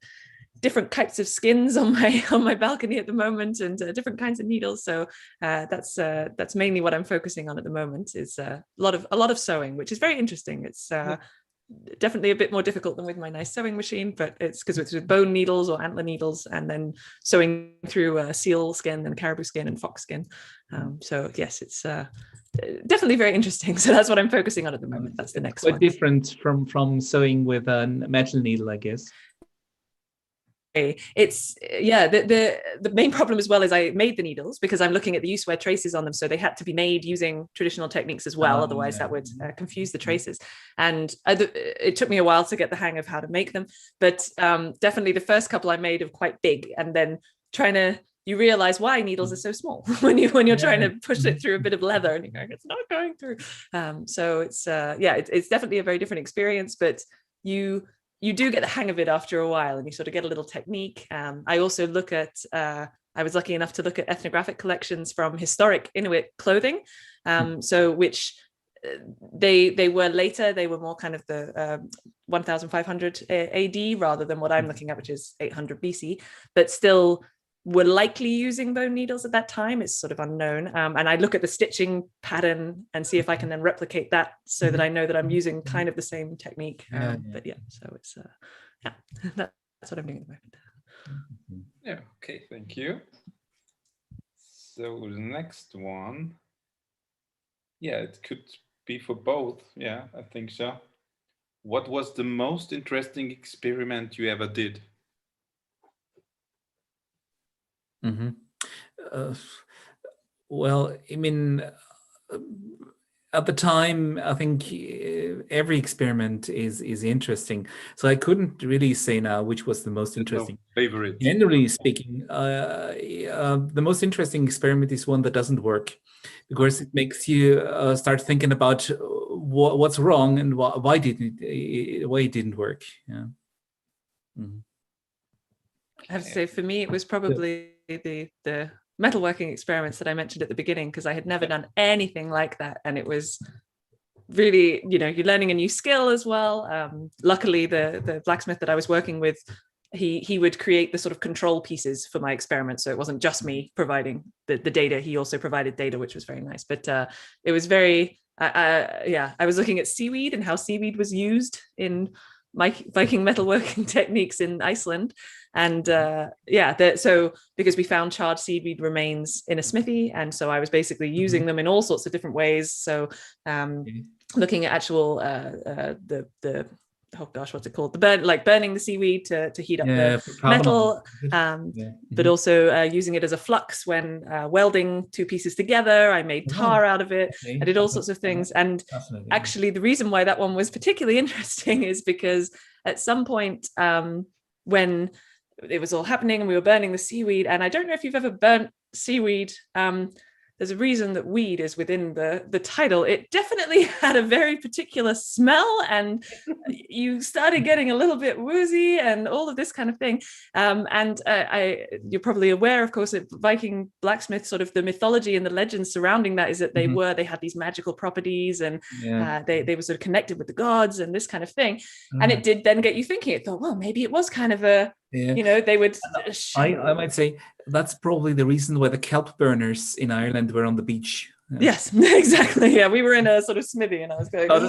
different types of skins on my balcony at the moment, and different kinds of needles. So that's mainly what I'm focusing on at the moment, is a lot of sewing, which is very interesting. It's definitely a bit more difficult than with my nice sewing machine, but it's because it's with bone needles or antler needles, and then sewing through seal skin and caribou skin and fox skin. So yes, it's definitely very interesting. So that's what I'm focusing on at the moment. That's the next one. Quite different from sewing with a metal needle, I guess. It's the main problem as well is I made the needles because I'm looking at the use wear traces on them, so they had to be made using traditional techniques as well, otherwise that would confuse the traces, and it took me a while to get the hang of how to make them, but definitely the first couple I made are quite big, and then you realize why needles are so small when you're trying to push it through a bit of leather and you're going, it's not going through. So it's it's definitely a very different experience, but you do get the hang of it after a while, and you sort of get a little technique. I also look at, I was lucky enough to look at ethnographic collections from historic Inuit clothing. So which they were later, they were more kind of the 1500 AD rather than what I'm looking at, which is 800 BC, but still were likely using bone needles at that time. It's sort of unknown. And I look at the stitching pattern and see if I can then replicate that so that I know that I'm using kind of the same technique. But yeah, so it's, that's what I'm doing at the moment. Yeah, okay, thank you. So the next one, yeah, it could be for both. Yeah, I think so. What was the most interesting experiment you ever did? Well, I mean, at the time, I think every experiment is interesting. So I couldn't really say now which was the most interesting. No favorite. Generally speaking, the most interesting experiment is one that doesn't work, because it makes you start thinking about what's wrong and why it didn't work. Yeah. Mm-hmm. I have to say, for me, it was probably the metalworking experiments that I mentioned at the beginning, because I had never done anything like that, and it was really, you're learning a new skill as well. Luckily, the blacksmith that I was working with, he would create the sort of control pieces for my experiment, so it wasn't just me providing the data. He also provided data, which was very nice. But it was very, I was looking at seaweed and how seaweed was used in my Viking metalworking techniques in Iceland. And so because we found charred seaweed remains in a smithy, and so I was basically using them in all sorts of different ways. So looking at actual what's it called? Burning the seaweed to heat up the metal, but also using it as a flux when welding two pieces together. I made tar out of it. I did all sorts of things. And actually, the reason why that one was particularly interesting is because at some point when it was all happening and we were burning the seaweed, and I don't know if you've ever burnt seaweed, there's a reason that weed is within the title. It definitely had a very particular smell, and you started getting a little bit woozy and all of this kind of thing. You're probably aware, of course, that Viking blacksmiths, sort of the mythology and the legends surrounding that is that they had these magical properties, and they were sort of connected with the gods and this kind of thing. And it did then get you thinking. It thought, well, maybe it was kind of a, they would. I might say that's probably the reason why the kelp burners in Ireland were on the beach. Yes, exactly. Yeah, we were in a sort of smithy, and I was going. And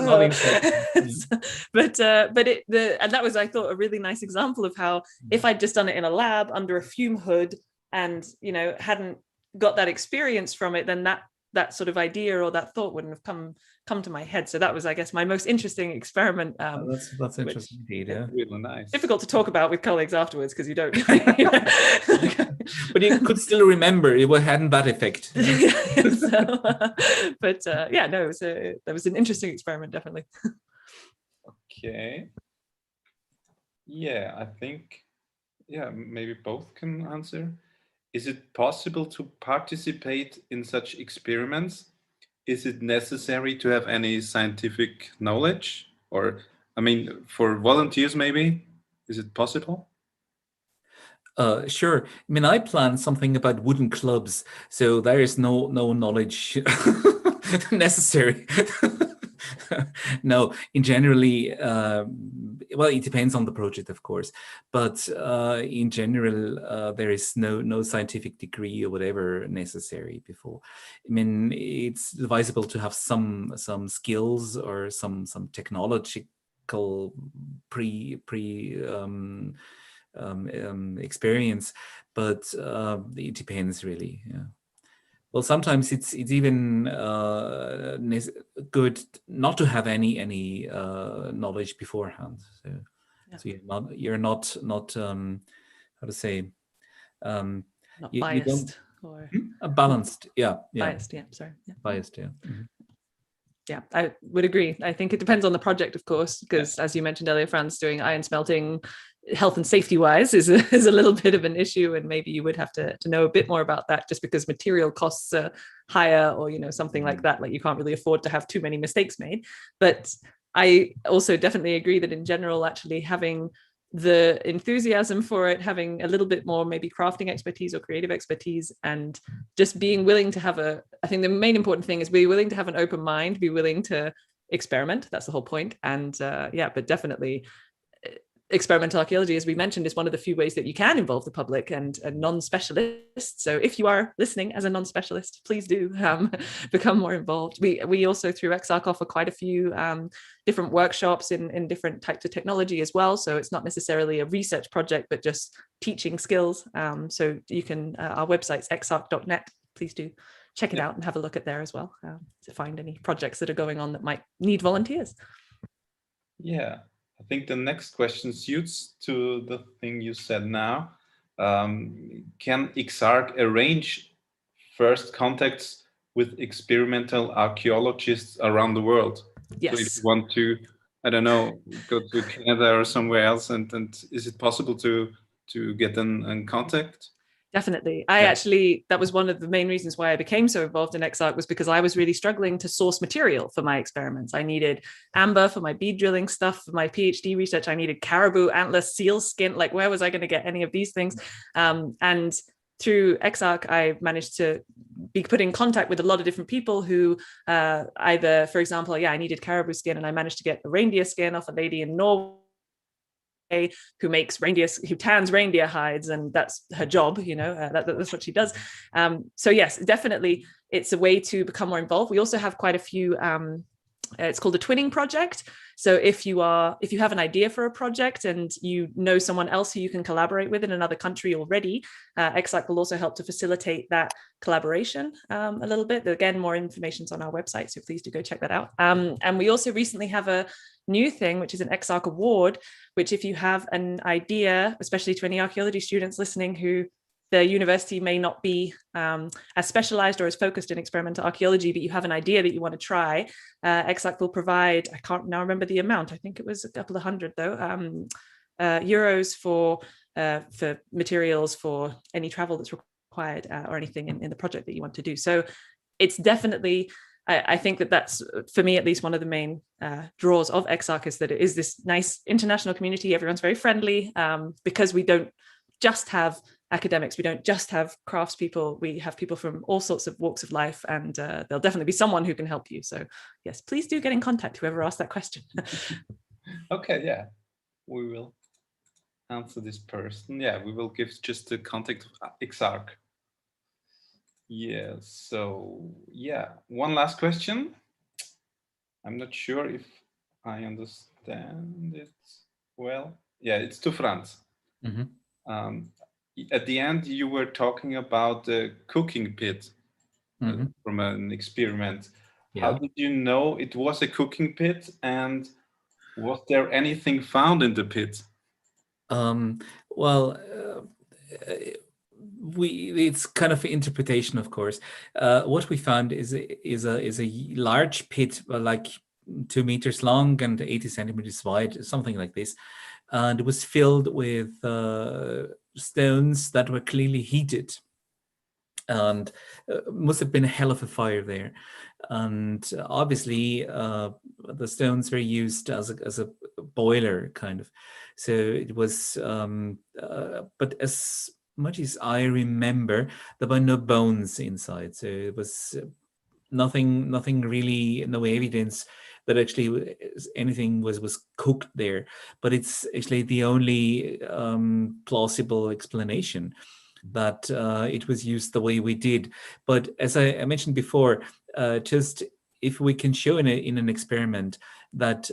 that was, I thought, a really nice example of how if I'd just done it in a lab under a fume hood, and hadn't got that experience from it, then that sort of idea or that thought wouldn't have come to my head. So that was, I guess, my most interesting experiment. That's interesting indeed. Yeah, really nice. Difficult to talk about with colleagues afterwards because you don't. But you could still remember it hadn't that effect. That was an interesting experiment, definitely. Okay. Yeah, I think, maybe both can answer. Is it possible to participate in such experiments? Is it necessary to have any scientific knowledge? Or, for volunteers, maybe? Is it possible? Sure. I planned something about wooden clubs, so there is no knowledge necessary. No, in generally, it depends on the project, of course, but in general, there is no scientific degree or whatever necessary before. It's advisable to have some skills or some technological experience, but it depends really. Yeah. Well, sometimes it's even good not to have any knowledge beforehand. So you're not how to say not biased or balanced. Yeah. Biased. Yeah. Sorry. Yeah. Biased. Yeah. Mm-hmm. Yeah, I would agree. I think it depends on the project, of course, because as you mentioned earlier, Franz, doing iron smelting, health and safety wise is a little bit of an issue, and maybe you would have to know a bit more about that, just because material costs are higher, or something like that. Like you can't really afford to have too many mistakes made. But I also definitely agree that in general, actually having the enthusiasm for it, having a little bit more maybe crafting expertise or creative expertise, and just being willing to have I think the main important thing is be willing to have an open mind, be willing to experiment. That's the whole point. And but definitely experimental archaeology, as we mentioned, is one of the few ways that you can involve the public and non-specialists. So if you are listening as a non-specialist, please do become more involved. We also through EXARC offer quite a few different workshops in different types of technology as well. So it's not necessarily a research project, but just teaching skills. So you can, our website's exarc.net. Please do check it out and have a look at there as well to find any projects that are going on that might need volunteers. Yeah. I think the next question suits to the thing you said now. Can EXARC arrange first contacts with experimental archaeologists around the world. Yes. So if you want to, I don't know, go to Canada or somewhere else, and is it possible to get in contact? Definitely. Actually, that was one of the main reasons why I became so involved in EXARC, was because I was really struggling to source material for my experiments. I needed amber for my bead drilling stuff. For my PhD research, I needed caribou antler, seal skin. Like, where was I going to get any of these things? And through EXARC, I managed to be put in contact with a lot of different people who either, for example, I needed caribou skin, and I managed to get a reindeer skin off a lady in Norway who tans reindeer hides, and that's her job, that's what she does. So yes, definitely it's a way to become more involved. We also have quite a few, it's called a twinning project. So if you have an idea for a project and you know someone else who you can collaborate with in another country already, EXARC will also help to facilitate that collaboration a little bit. Again, more information's on our website, so please do go check that out. And we also recently have a new thing, which is an Exarch Award, which if you have an idea, especially to any archaeology students listening who the university may not be as specialized or as focused in experimental archaeology, but you have an idea that you want to try, Exarch will provide, I can't now remember the amount, I think it was a couple of hundred though, euros for materials for any travel that's required or anything in the project that you want to do. So it's definitely, I think that's, for me at least, one of the main draws of EXARC, is that it is this nice international community. Everyone's very friendly, because we don't just have academics, we don't just have craftspeople, we have people from all sorts of walks of life, and there'll definitely be someone who can help you. So yes, please do get in contact, whoever asked that question. Okay, yeah, we will answer this person. Yeah, we will give just the contact of EXARC. Yeah, so yeah, one last question. I'm not sure if I understand it well. Yeah, it's to Franz. Mm-hmm. At the end, you were talking about the cooking pit from an experiment. Yeah. How did you know it was a cooking pit, and was there anything found in the pit? It's kind of interpretation, of course. What we found is a large pit, like 2 meters long and 80 centimeters wide, something like this, and it was filled with stones that were clearly heated, and must have been a hell of a fire there. And obviously, the stones were used as a boiler, kind of. So it was, but as much as I remember, there were no bones inside. So it was nothing really, no evidence that actually anything was cooked there. But it's actually the only plausible explanation that it was used the way we did. But as I mentioned before, just if we can show in an experiment that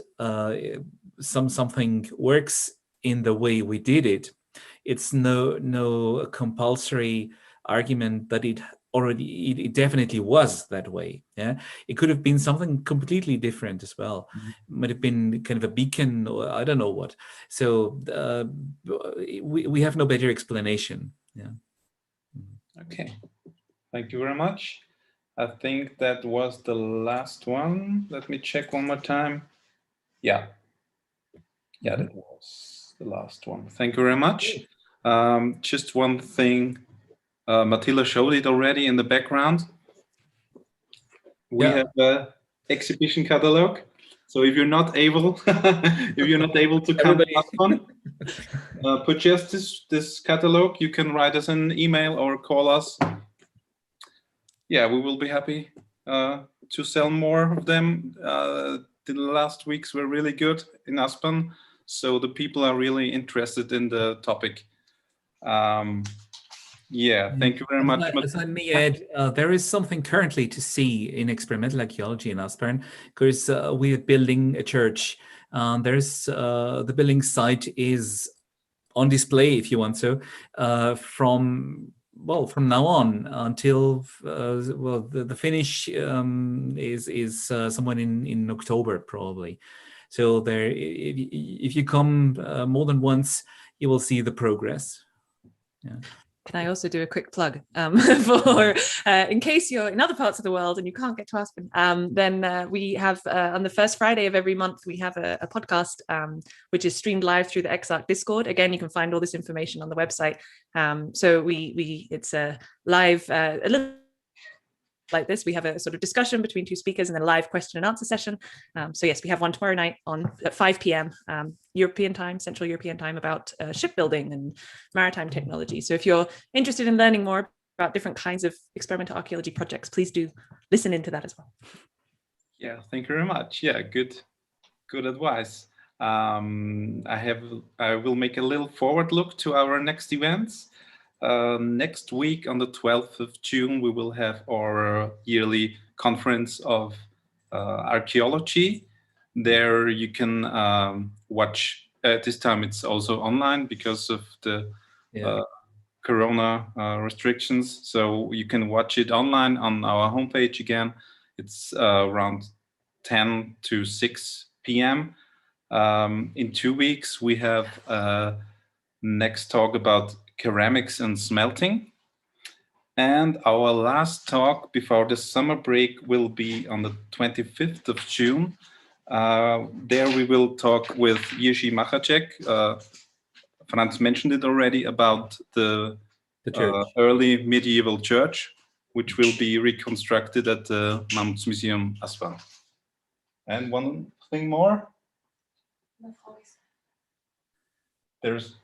something works in the way we did it, it's no compulsory argument that it definitely was that way. Yeah, it could have been something completely different as well. Might have been kind of a beacon, or I don't know what. So we have no better explanation. Yeah. Okay, thank you very much. I think that was the last one. Let me check one more time. Yeah, that was the last one. Thank you very much. Just one thing, Matilda showed it already in the background. We have an exhibition catalog. So if you're not able, to come to last one, purchase this catalog. You can write us an email or call us. Yeah, we will be happy to sell more of them. The last weeks were really good in Aspen, so the people are really interested in the topic. Yeah, thank you very much. As I may add, there is something currently to see in experimental archaeology in Aspern, because we are building a church. There's the building site is on display, if you want so, from now on until the finish is somewhere in October probably. So there, if you come more than once, you will see the progress. Yeah. Can I also do a quick plug for in case you're in other parts of the world and you can't get to Aspen, then we have on the first Friday of every month, we have a podcast which is streamed live through the EXARC Discord. Again, you can find all this information on the website. So it's a live, a little like this. We have a sort of discussion between two speakers and then a live question and answer session. So yes, we have one tomorrow night at 5 p.m. European time, Central European time, about shipbuilding and maritime technology. So if you're interested in learning more about different kinds of experimental archaeology projects, please do listen into that as well. Yeah, thank you very much. Yeah, good advice. I will make a little forward look to our next events. Next week on the 12th of June, we will have our yearly conference of archaeology. There you can watch, this time it's also online because of the Corona restrictions. So you can watch it online on our homepage again. It's around 10 to 6 p.m. In 2 weeks, we have next talk about ceramics and smelting. And our last talk before the summer break will be on the 25th of June. There we will talk with Jiří Machacek. Franz mentioned it already, about the early medieval church, which will be reconstructed at the Mammoth Museum as well. And one thing more. There's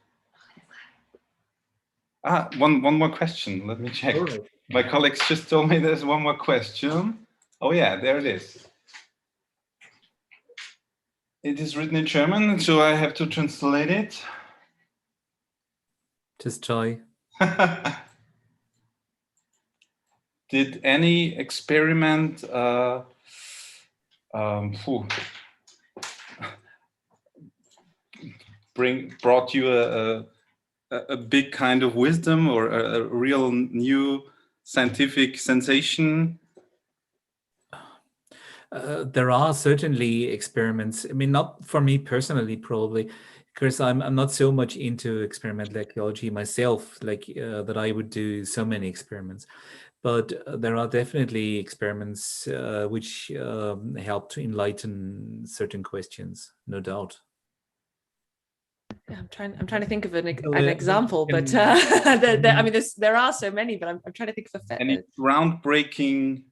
one more question. Let me check. Right. My colleagues just told me there's one more question. Oh yeah, there it is. It is written in German, so I have to translate it. Just try. Did any experiment brought you a big kind of wisdom or a real new scientific sensation? There are certainly experiments. I mean, not for me personally, probably, because I'm not so much into experimental archaeology myself, like that I would do so many experiments. But there are definitely experiments which help to enlighten certain questions, no doubt. I'm trying to think of an example, but I mean, there are so many, but I'm trying to think of any groundbreaking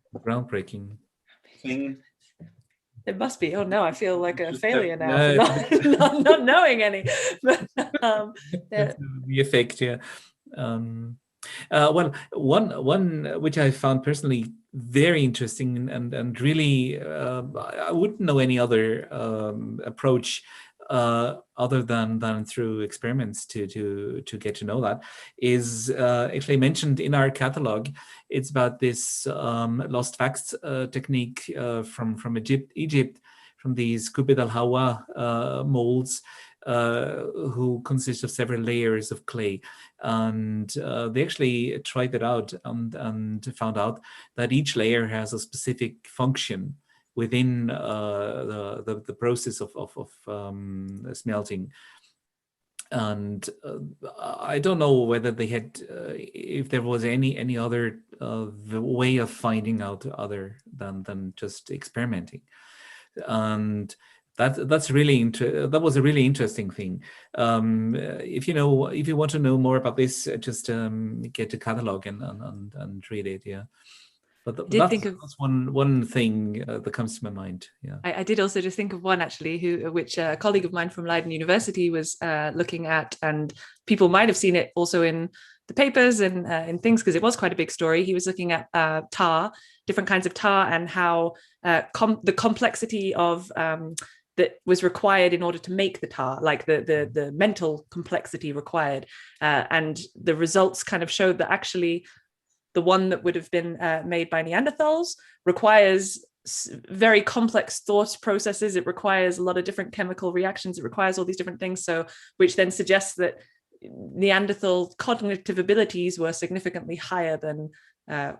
thing. It must be. Oh no, I feel like a failure now for not knowing any. But, the effect, yeah. Well, one which I found personally very interesting and really I wouldn't know any other approach other than through experiments to get to know that, is actually mentioned in our catalog. It's about this lost facts technique from Egypt, from these Kubit al-Hawa molds, who consist of several layers of clay. And they actually tried it out and found out that each layer has a specific function within the process of smelting. And I don't know whether they had, if there was any other way of finding out other than just experimenting. And that's really that was a really interesting thing. If you want to know more about this, just get the catalog and read it. Yeah. But that's one thing that comes to my mind. Yeah, I did also just think of one actually, which a colleague of mine from Leiden University was looking at, and people might have seen it also in the papers and in things, because it was quite a big story. He was looking at tar, different kinds of tar, and how the complexity of that was required in order to make the tar, like the mental complexity required, and the results kind of showed that actually the one that would have been made by Neanderthals requires very complex thought processes. It requires a lot of different chemical reactions. It requires all these different things. So, which then suggests that Neanderthal cognitive abilities were significantly higher than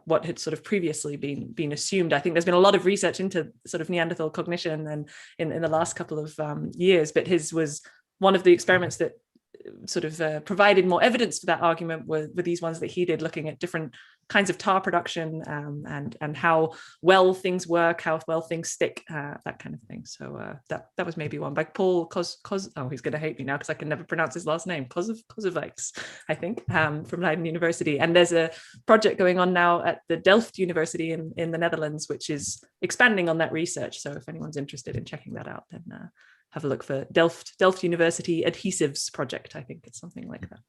what had sort of previously been assumed. I think there's been a lot of research into sort of Neanderthal cognition and in the last couple of years, but his was one of the experiments that sort of provided more evidence for that argument were these ones that he did, looking at different kinds of tar production and how well things work, how well things stick, that kind of thing. So that was maybe one by Paul oh, he's going to hate me now because I can never pronounce his last name, Kozovics, I think, from Leiden University. And there's a project going on now at the Delft University in the Netherlands, which is expanding on that research. So if anyone's interested in checking that out, then have a look for Delft University Adhesives Project. I think it's something like that.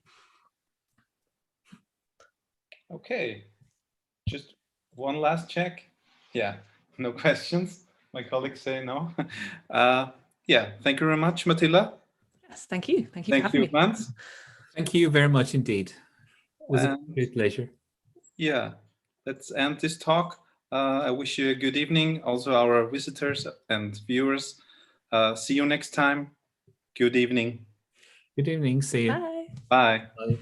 Okay, just one last check. Yeah, no questions. My colleagues say no. Yeah, thank you very much, Matilda. Yes, thank you. Thank you for having me. Franz. Thank you very much indeed. It was a great pleasure. Yeah, let's end this talk. I wish you a good evening, also our visitors and viewers. See you next time. Good evening. Good evening. See you. Bye. Bye. Bye.